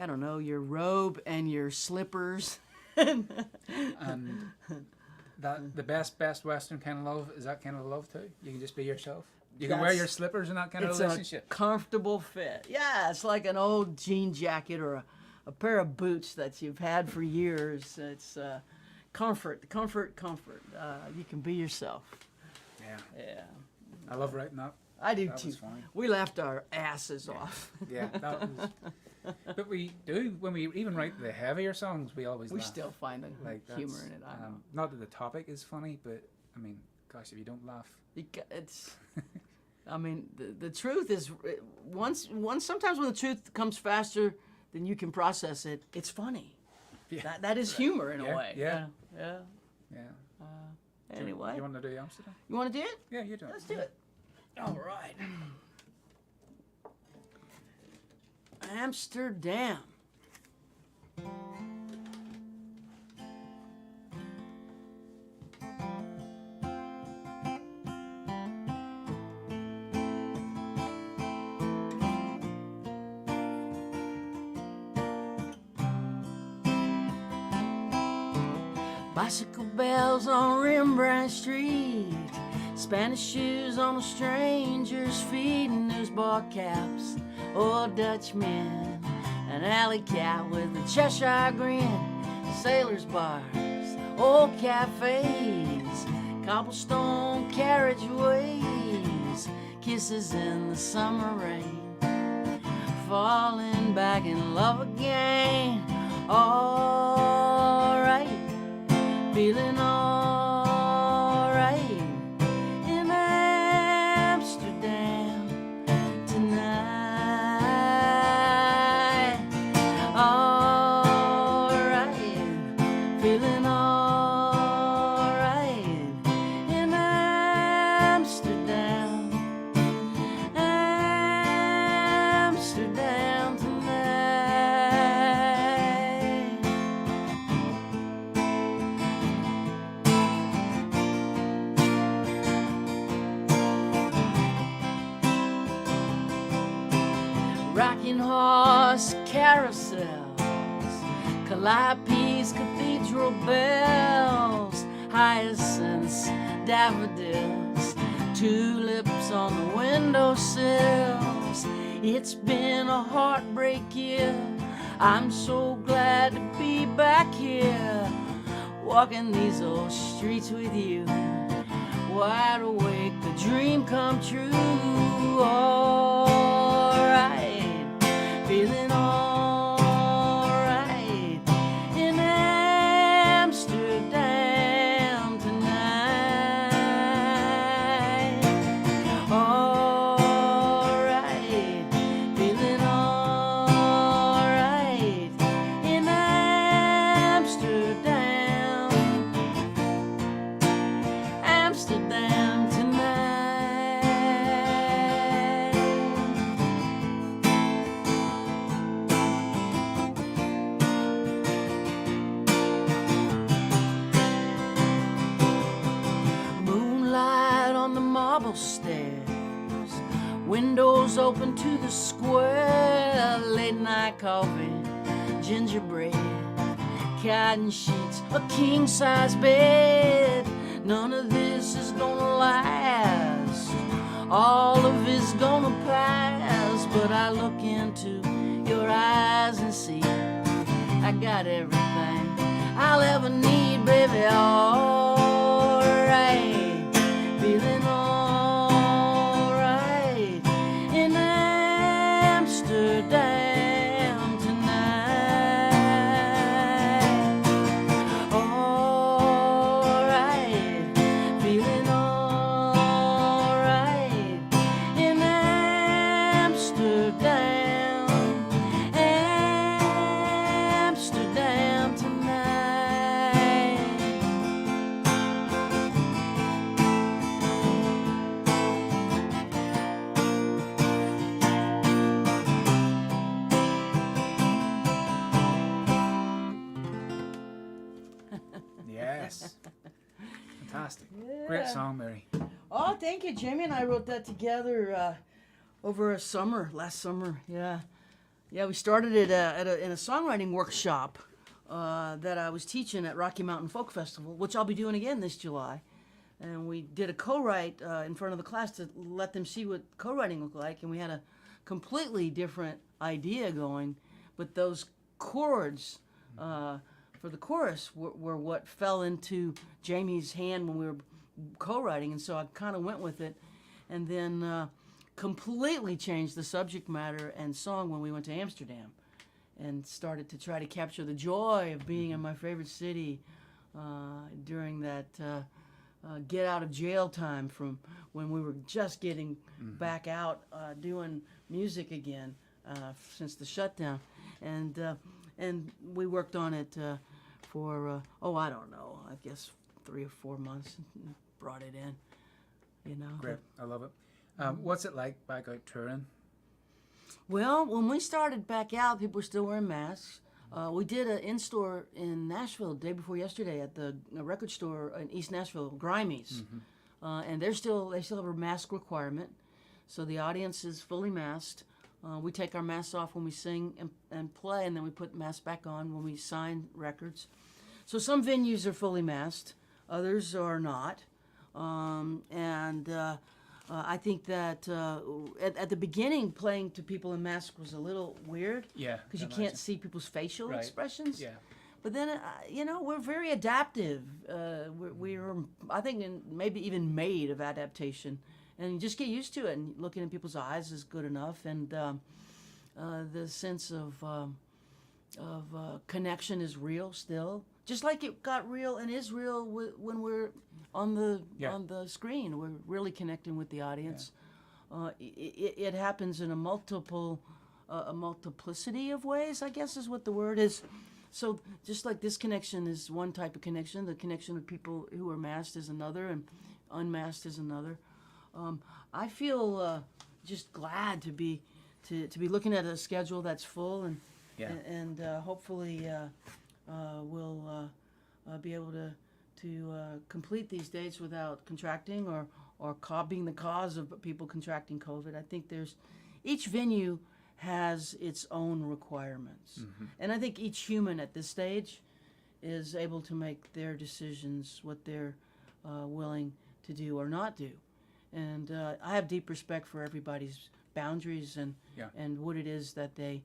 I don't know, your robe and your slippers. And that the best Western kind of love is that kind of love too. You can just be yourself. You can wear That's- your slippers in that kind of It's relationship. a comfortable fit. Yeah, it's like an old jean jacket or a pair of boots that you've had for years. It's comfort. You can be yourself. Yeah. Yeah, I love writing that. I do That too. was funny. We laughed our asses off. Yeah, that was. But we do when we even write the heavier songs. We always We laugh. still find the like humor that's, in it. I know. Not that the topic is funny, but I mean, gosh, if you don't laugh, It's. I mean, the truth is, sometimes when the truth comes faster than you can process it, it's funny. yeah, That is humor in Yeah, a way. yeah. Yeah. yeah. Anyway, You want to do Amsterdam? you want to do it? Yeah, you do. Let's do it. All right. Amsterdam. Bicycle bells on Rembrandt Street, Spanish shoes on a stranger's feet, and newsboy caps, old Dutchmen, an alley cat with a Cheshire grin, sailors' bars, old cafes, cobblestone carriageways, kisses in the summer rain, falling back in love again. All right. Feeling all right in Amsterdam tonight. All right, feeling all right in Amsterdam. Amsterdam tonight. rocking horse carousels, Calliope's cathedral bells, hyacinths, daffodils, tulips on the windowsills. It's been a heartbreak year. I'm so glad to be back here, walking these old streets with you. Wide awake, a dream come true. Alright, feeling alright in Amsterdam tonight. Alright, feeling alright in Amsterdam. Amsterdam tonight. Moonlight on the marble stairs, windows open to the square, late night coffee, gingerbread, cotton sheets, a king-size bed. None of this is gonna last, all of it's gonna pass. But I look into your eyes and see I got everything I'll ever need, baby. Alright, feeling alright in Amsterdam tonight. Alright, feeling alright in Amsterdam. Amsterdam tonight. Yes. Fantastic. Great song, Mary. Oh, thank you. Jamie and I wrote that together over a summer, last summer. Yeah. Yeah, we started it in a songwriting workshop that I was teaching at Rocky Mountain Folk Festival, which I'll be doing again this July. And we did a co-write in front of the class to let them see what co-writing looked like. And we had a completely different idea going, but those chords for the chorus were what fell into Jamie's hand when we were co-writing, and so I kind of went with it, and then completely changed the subject matter and song when we went to Amsterdam, and started to try to capture the joy of being in my favorite city during that get out of jail time from when we were just getting back out doing music again since the shutdown, and we worked on it for I don't know, I guess 3 or 4 months, and brought it in, you know. Great. I love it. What's it like back out touring? Well, when we started back out, people were still wearing masks. We did an in-store in Nashville the day before yesterday at the record store in East Nashville, Grimey's, and they still have a mask requirement, so the audience is fully masked. We take our masks off when we sing and play, and then we put masks back on when we sign records. So some venues are fully masked, others are not, I think that at the beginning, playing to people in masks was a little weird. Yeah. Because you can't see people's facial expressions. Yeah. But then, we're very adaptive. We're I think, maybe even made of adaptation. And you just get used to it, and looking in people's eyes is good enough. And the sense of connection is real still. Just like it got real and is real when we're on the screen. We're really connecting with the audience. Yeah. It happens in a multiplicity of ways, I guess is what the word is. So just like this connection is one type of connection, the connection with people who are masked is another, and unmasked is another. I feel just glad to be looking at a schedule that's full, and hopefully we'll be able to complete these dates without contracting or being the cause of people contracting COVID. I think each venue has its own requirements. And I think each human at this stage is able to make their decisions, what they're willing to do or not do. And I have deep respect for everybody's boundaries and Yeah. and what it is that they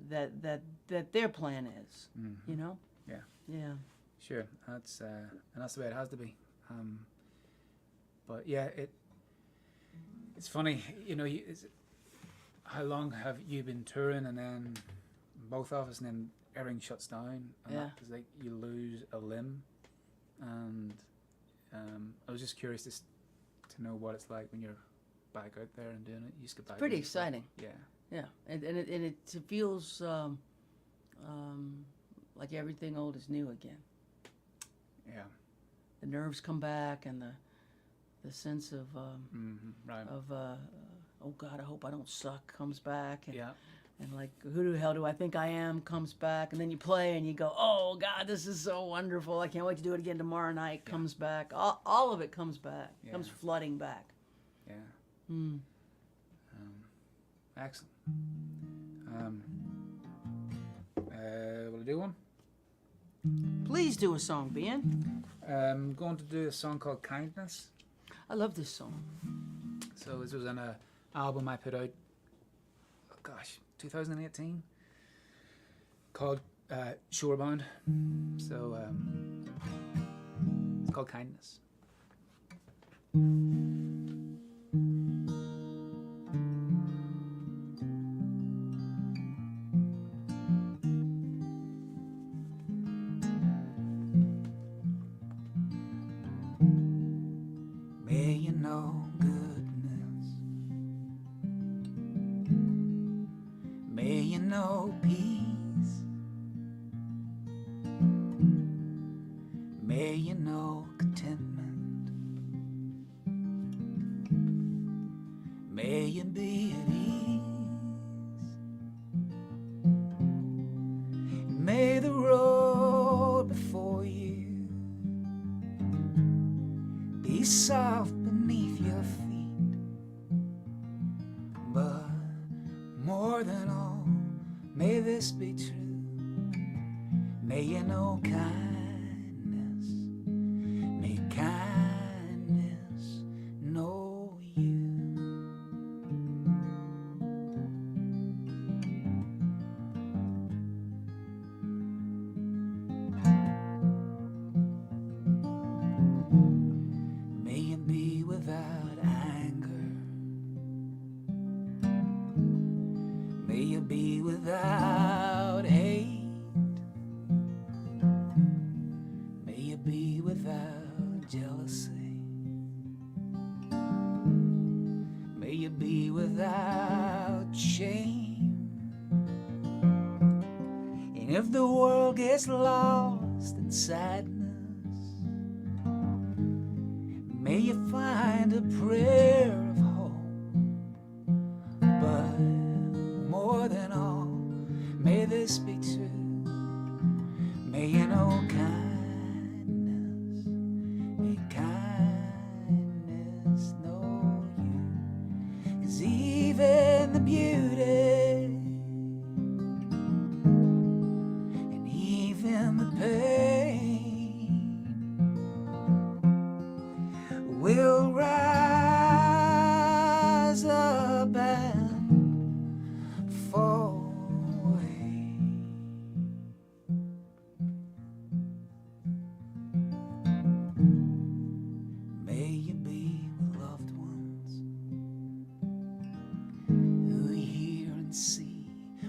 that their plan is. You know? Yeah. Yeah. Sure, that's and that's the way it has to be. But yeah, it's funny, you know. How long have you been touring, and then both of us, and then everything shuts down, and Yeah. it's like you lose a limb. And I was just curious to know what it's like when you're back out there and doing it. You just get back. Pretty into stuff. exciting. Yeah. Yeah. And it feels like everything old is new again. Yeah. The nerves come back, and the sense of Right. oh God, I hope I don't suck comes back, and, Yeah. and like who the hell do I think I am comes back, and then you play and you go, oh God, this is so wonderful, I can't wait to do it again tomorrow night. Comes back, all of it comes back, comes Yeah. flooding back. Yeah. Mm. Excellent. Will I do one? Please do a song, Ben. I'm going to do a song called Kindness. I love this song. So this was on a album I put out, 2018, called Shorebound. So it's called Kindness. May you know goodness, may you know peace, may you know contentment, may you be at ease, may the road before you be soft beneath your feet, but more than all, may this be true. May you know kindness, may kindness know you. May you be without anger, may you be without hate, may you be without jealousy, may you be without shame. And if the world gets lost in sadness, may you find a prayer of hope, but more than all, may this be true. May you know kindness, may kindness know you. 'Cause even the beauty and even the pain will rise up and fall away. May you be with loved ones who hear and see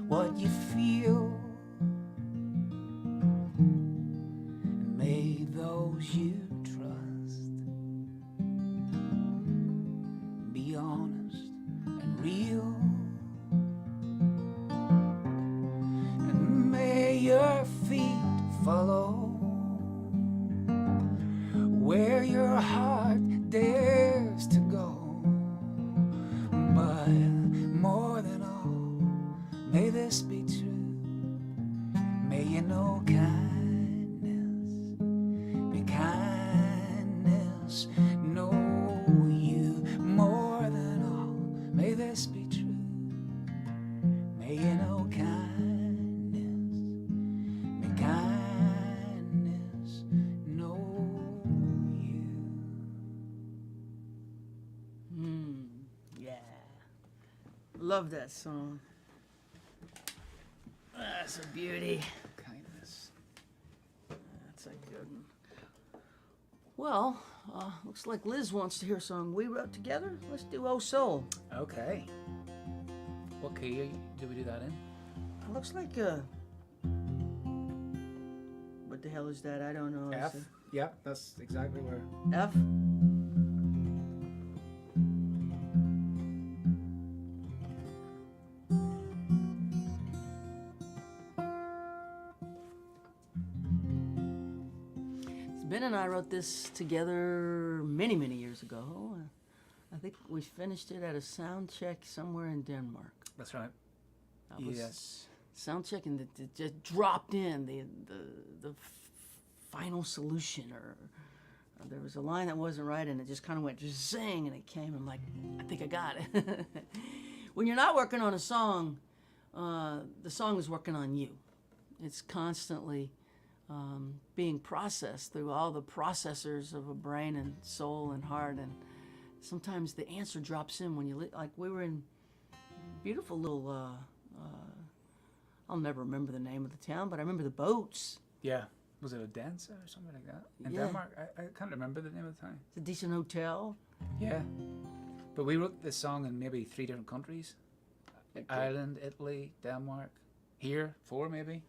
what you feel. And may those you trust be honest and real, and may your feet follow where your heart dares to go. But more than all, may this be true. May you know kindness, may kindness know you. More than all, may this be true. May love that song. That's a beauty. Kindness. That's a good one. Well, looks like Liz wants to hear a song we wrote together. Let's do Oh Soul. Okay. What key do we do that in? It looks like what the hell is that? I don't know. F. Yeah, that's exactly where. F. Ben and I wrote this together many, many years ago. I think we finished it at a sound check somewhere in Denmark. That's right. That was Yes. sound check, and it just dropped in the final solution, or there was a line that wasn't right, and it just kind of went zing, and it came. I'm like, I think I got it. When you're not working on a song, the song is working on you. It's constantly being processed through all the processors of a brain and soul and heart, and sometimes the answer drops in when you like we were in beautiful little I'll never remember the name of the town, but I remember the boats. Yeah. Was it Odense or something like that? In Yeah. Denmark? I can't remember the name of the town. It's a decent hotel. Yeah. But we wrote this song in maybe 3 different countries. Ireland, Italy, Denmark. Here, 4 maybe.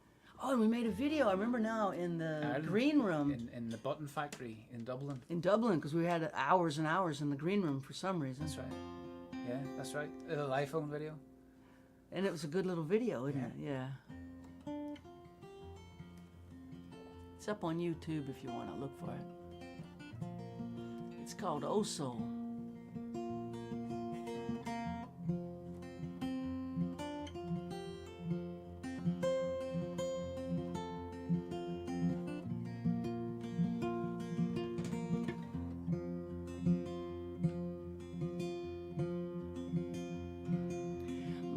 Oh, and we made a video. I remember now in the Ireland, green room in the Button Factory in Dublin. in Dublin, because we had hours and hours in the green room for some reason. That's right. Yeah, that's right. A little iPhone video. And it was a good little video, isn't it? Yeah. It's up on YouTube if you want to look for it. It's called Oh Soul.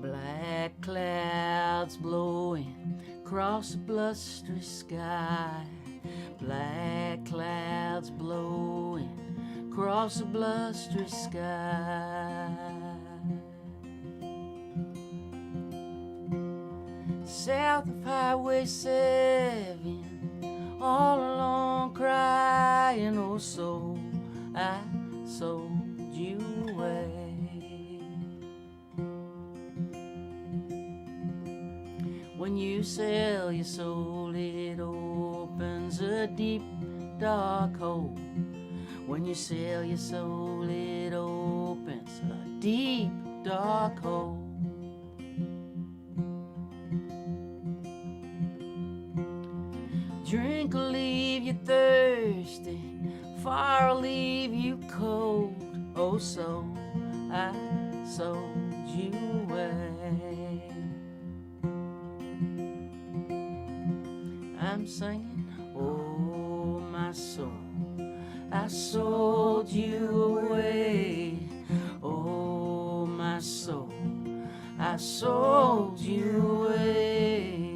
Black clouds blowing across a blustery sky. Black clouds blowing across a blustery sky. South of Highway 7, all along crying, oh soul, I sold you away. When you sell your soul, it opens a deep, dark hole. When you sell your soul, it opens a deep, dark hole. Drink will leave you thirsty, fire will leave you cold. Oh, so I sold you away. I'm singing, oh my soul, I sold you away. Oh my soul, I sold you away.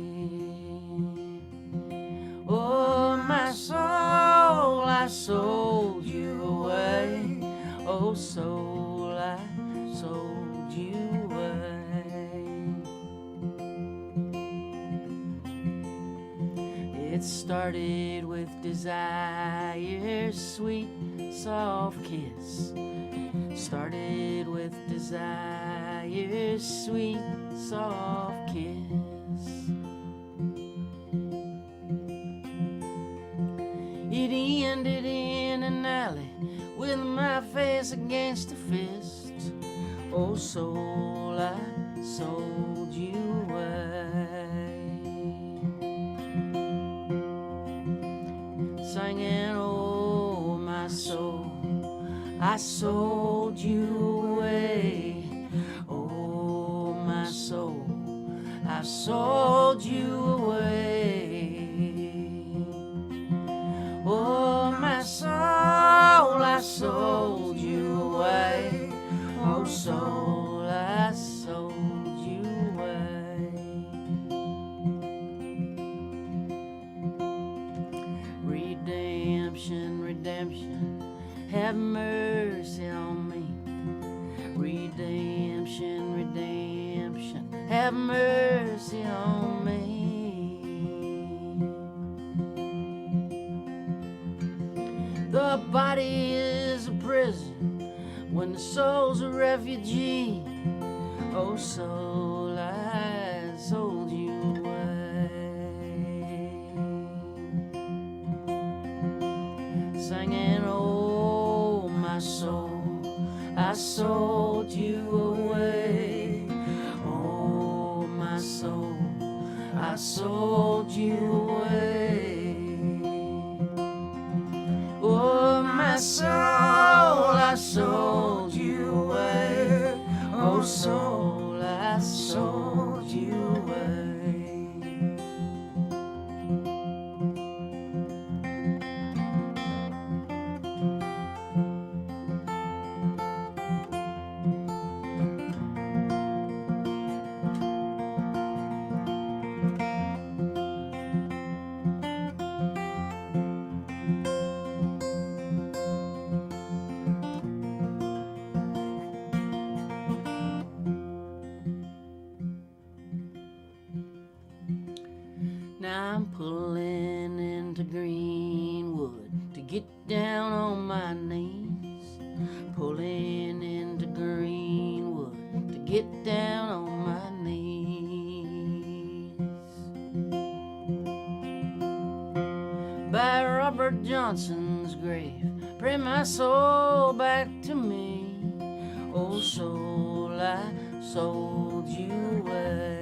Oh my soul, I sold you away. Oh soul, I sold you away. It started with desire's sweet, soft kiss. Started with desire's sweet, soft kiss. It ended in an alley with my face against a fist. Oh soul, I sold you away. Singing, oh my soul, I sold you away. Oh my soul, I sold you away. Oh my soul, I sold you away. Oh soul, I sold you away. Redemption, redemption, have mercy on me. Redemption, redemption, have mercy on me. The body is a prison when the soul's a refugee. Oh, soul, I sold you away. Singing, oh, my soul, I sold you away. Oh, my soul, I sold you away. Oh, my soul, I sold you away. Oh, soul, I sold you away. Now I'm pulling into Greenwood to get down on my knees. Pulling into Greenwood to get down on my knees. By Robert Johnson's grave, pray my soul back to me. Oh, soul, I sold you away.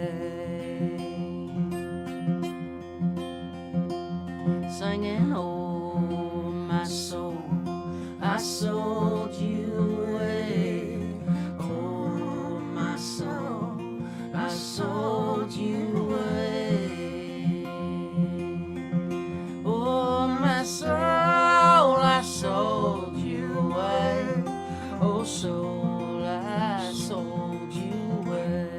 Singing, oh, my soul, I sold you away. Oh, my soul, I sold you away. Oh, my soul, I sold you away. Oh, soul, I sold you away.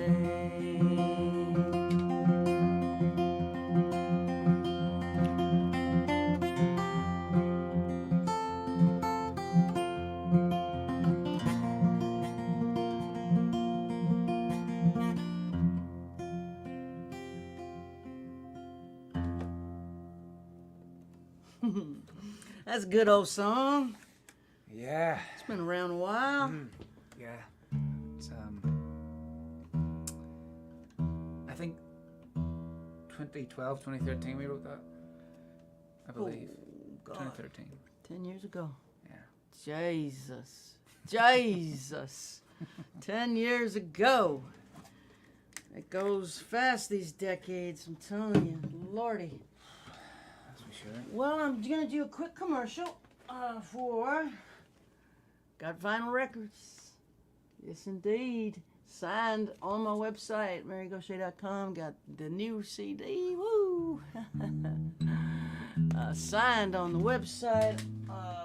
That's a good old song. Yeah. It's been around a while. Yeah. It's, I think 2012, 2013 we wrote that. I believe. God. 2013. 10 years ago. Yeah. Jesus. Jesus. 10 years ago. It goes fast these decades, I'm telling you. Lordy. That's for sure. Well, I'm going to do a quick commercial for Got Vinyl Records. Yes, indeed. Signed on my website, marygaucher.com. Got the new CD. Woo! Signed on the website.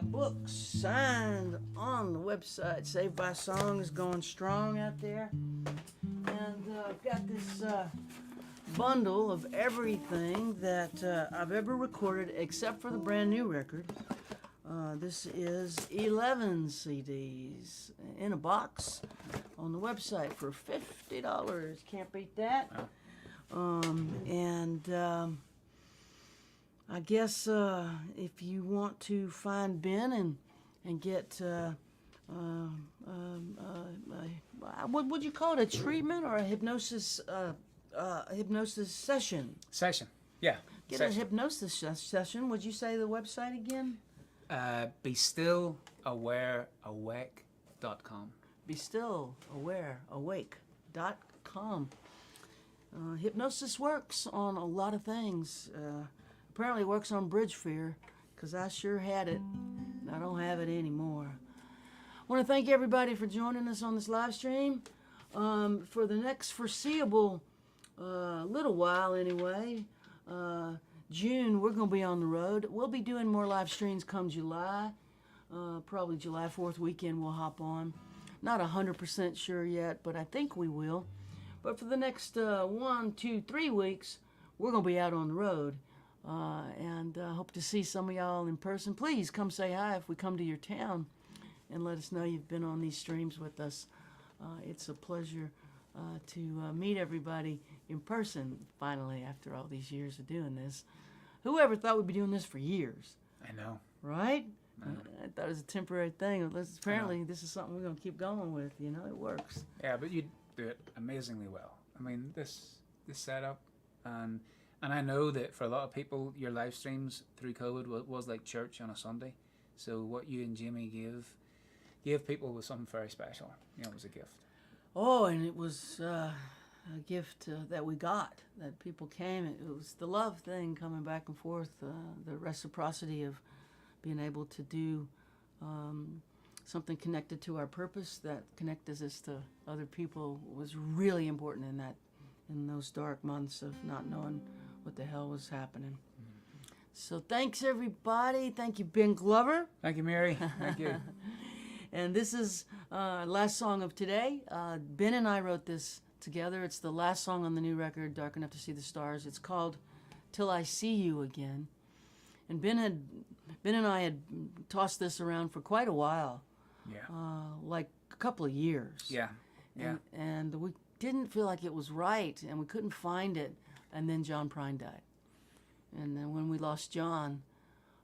Books signed on the website. Saved by Song is going strong out there. And I've got this bundle of everything that I've ever recorded except for the brand new record. This is 11 CDs in a box on the website for $50. Can't beat that. I guess if you want to find Ben and get what would you call it, a treatment or a hypnosis session? Session. Yeah. Get session. a hypnosis session. Would you say the website again? BeStillAwareAwake.com. BeStillAwareAwake.com. Hypnosis works on a lot of things. Apparently works on bridge fear, because I sure had it. I don't have it anymore. I want to thank everybody for joining us on this live stream. For the next foreseeable little while anyway, June, we're going to be on the road. We'll be doing more live streams come July. Probably July 4th weekend we'll hop on. Not 100% sure yet, but I think we will. But for the next 1, 2, 3 weeks, we're going to be out on the road. And hope to see some of y'all in person. Please come say hi if we come to your town and let us know you've been on these streams with us. It's a pleasure to meet everybody in person finally after all these years of doing this. Whoever thought we'd be doing this for years, I know. right? I know. I thought it was a temporary thing. Apparently, this is something we're going to keep going with. You know, it works. Yeah, but you do it amazingly well. I mean, this setup, and I know that for a lot of people, your live streams through COVID was like church on a Sunday. So what you and Jamie gave people was something very special. You know, it was a gift. Oh, and it was a gift that we got, that people came. It was the love thing coming back and forth, the reciprocity of being able to do something connected to our purpose that connected us to other people was really important in those dark months of not knowing what the hell was happening. So thanks, everybody. Thank you, Ben Glover. Thank you, Mary. Thank you. And this is last song of today. Ben and I wrote this together. It's the last song on the new record, Dark Enough to See the Stars. It's called Till I See You Again. And Ben and I had tossed this around for quite a while, Yeah. like a couple of years. Yeah. Yeah. And we didn't feel like it was right, and we couldn't find it. And then John Prine died. And then when we lost John,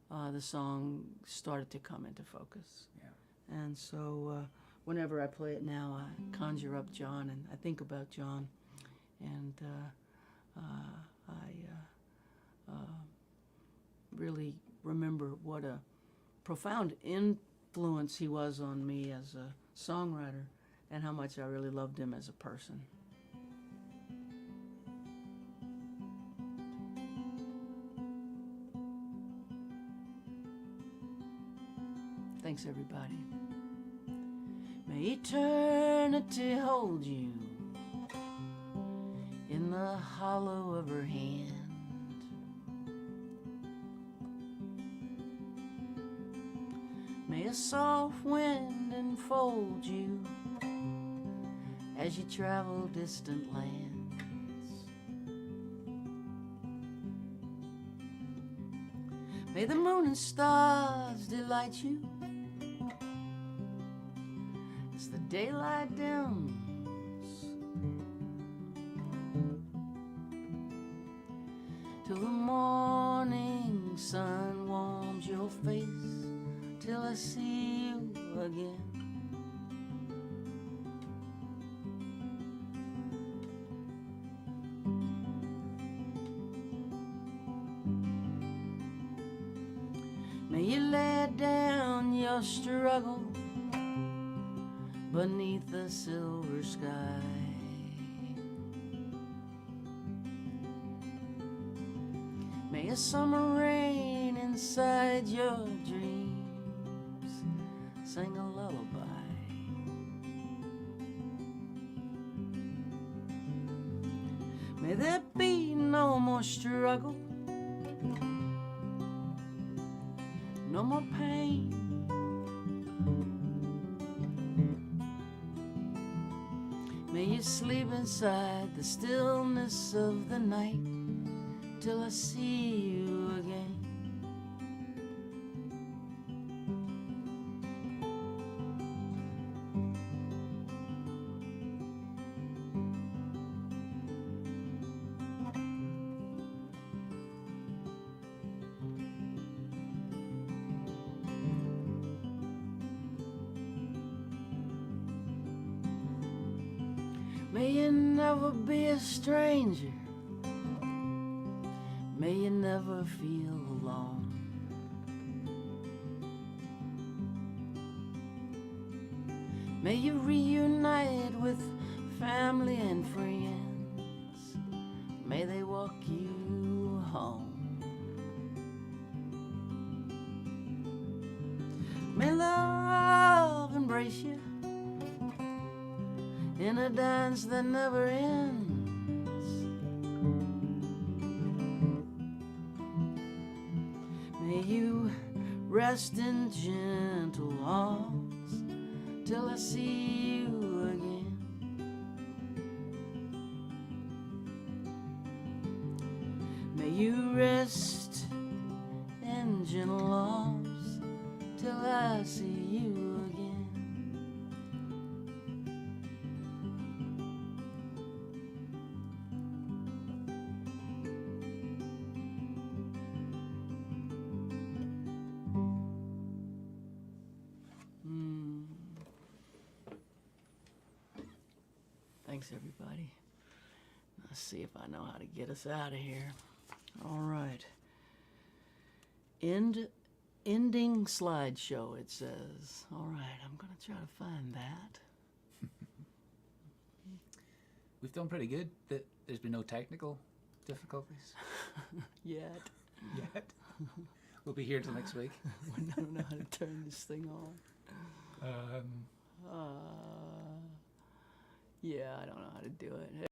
the song started to come into focus. Yeah. And so whenever I play it now, I conjure up John, and I think about John. And I really remember what a profound influence he was on me as a songwriter, and how much I really loved him as a person. Thanks, everybody. May eternity hold you in the hollow of her hand. May a soft wind enfold you as you travel distant lands. May the moon and stars delight you as the daylight dims. Till the morning sun warms your face, till I see you again. May you lay down your struggle beneath the silver sky. May a summer rain inside your dreams sing a lullaby. May there be no more struggle, no more pain. May you sleep inside the stillness of the night till I see you again. May you never be a stranger. May you never feel alone. May you reunite with family and friends. May they walk you home. May love embrace you in a dance that never ends. May you rest in gentle arms till I see you again. May you rest in gentle arms till I see you again. Thanks, everybody. Let's see if I know how to get us out of here. All right. Ending slideshow, it says. All right, I'm going to try to find that. We've done pretty good. There's been no technical difficulties Yet. yet. We'll be here till next week. I don't know how to turn this thing on. Yeah, I don't know how to do it.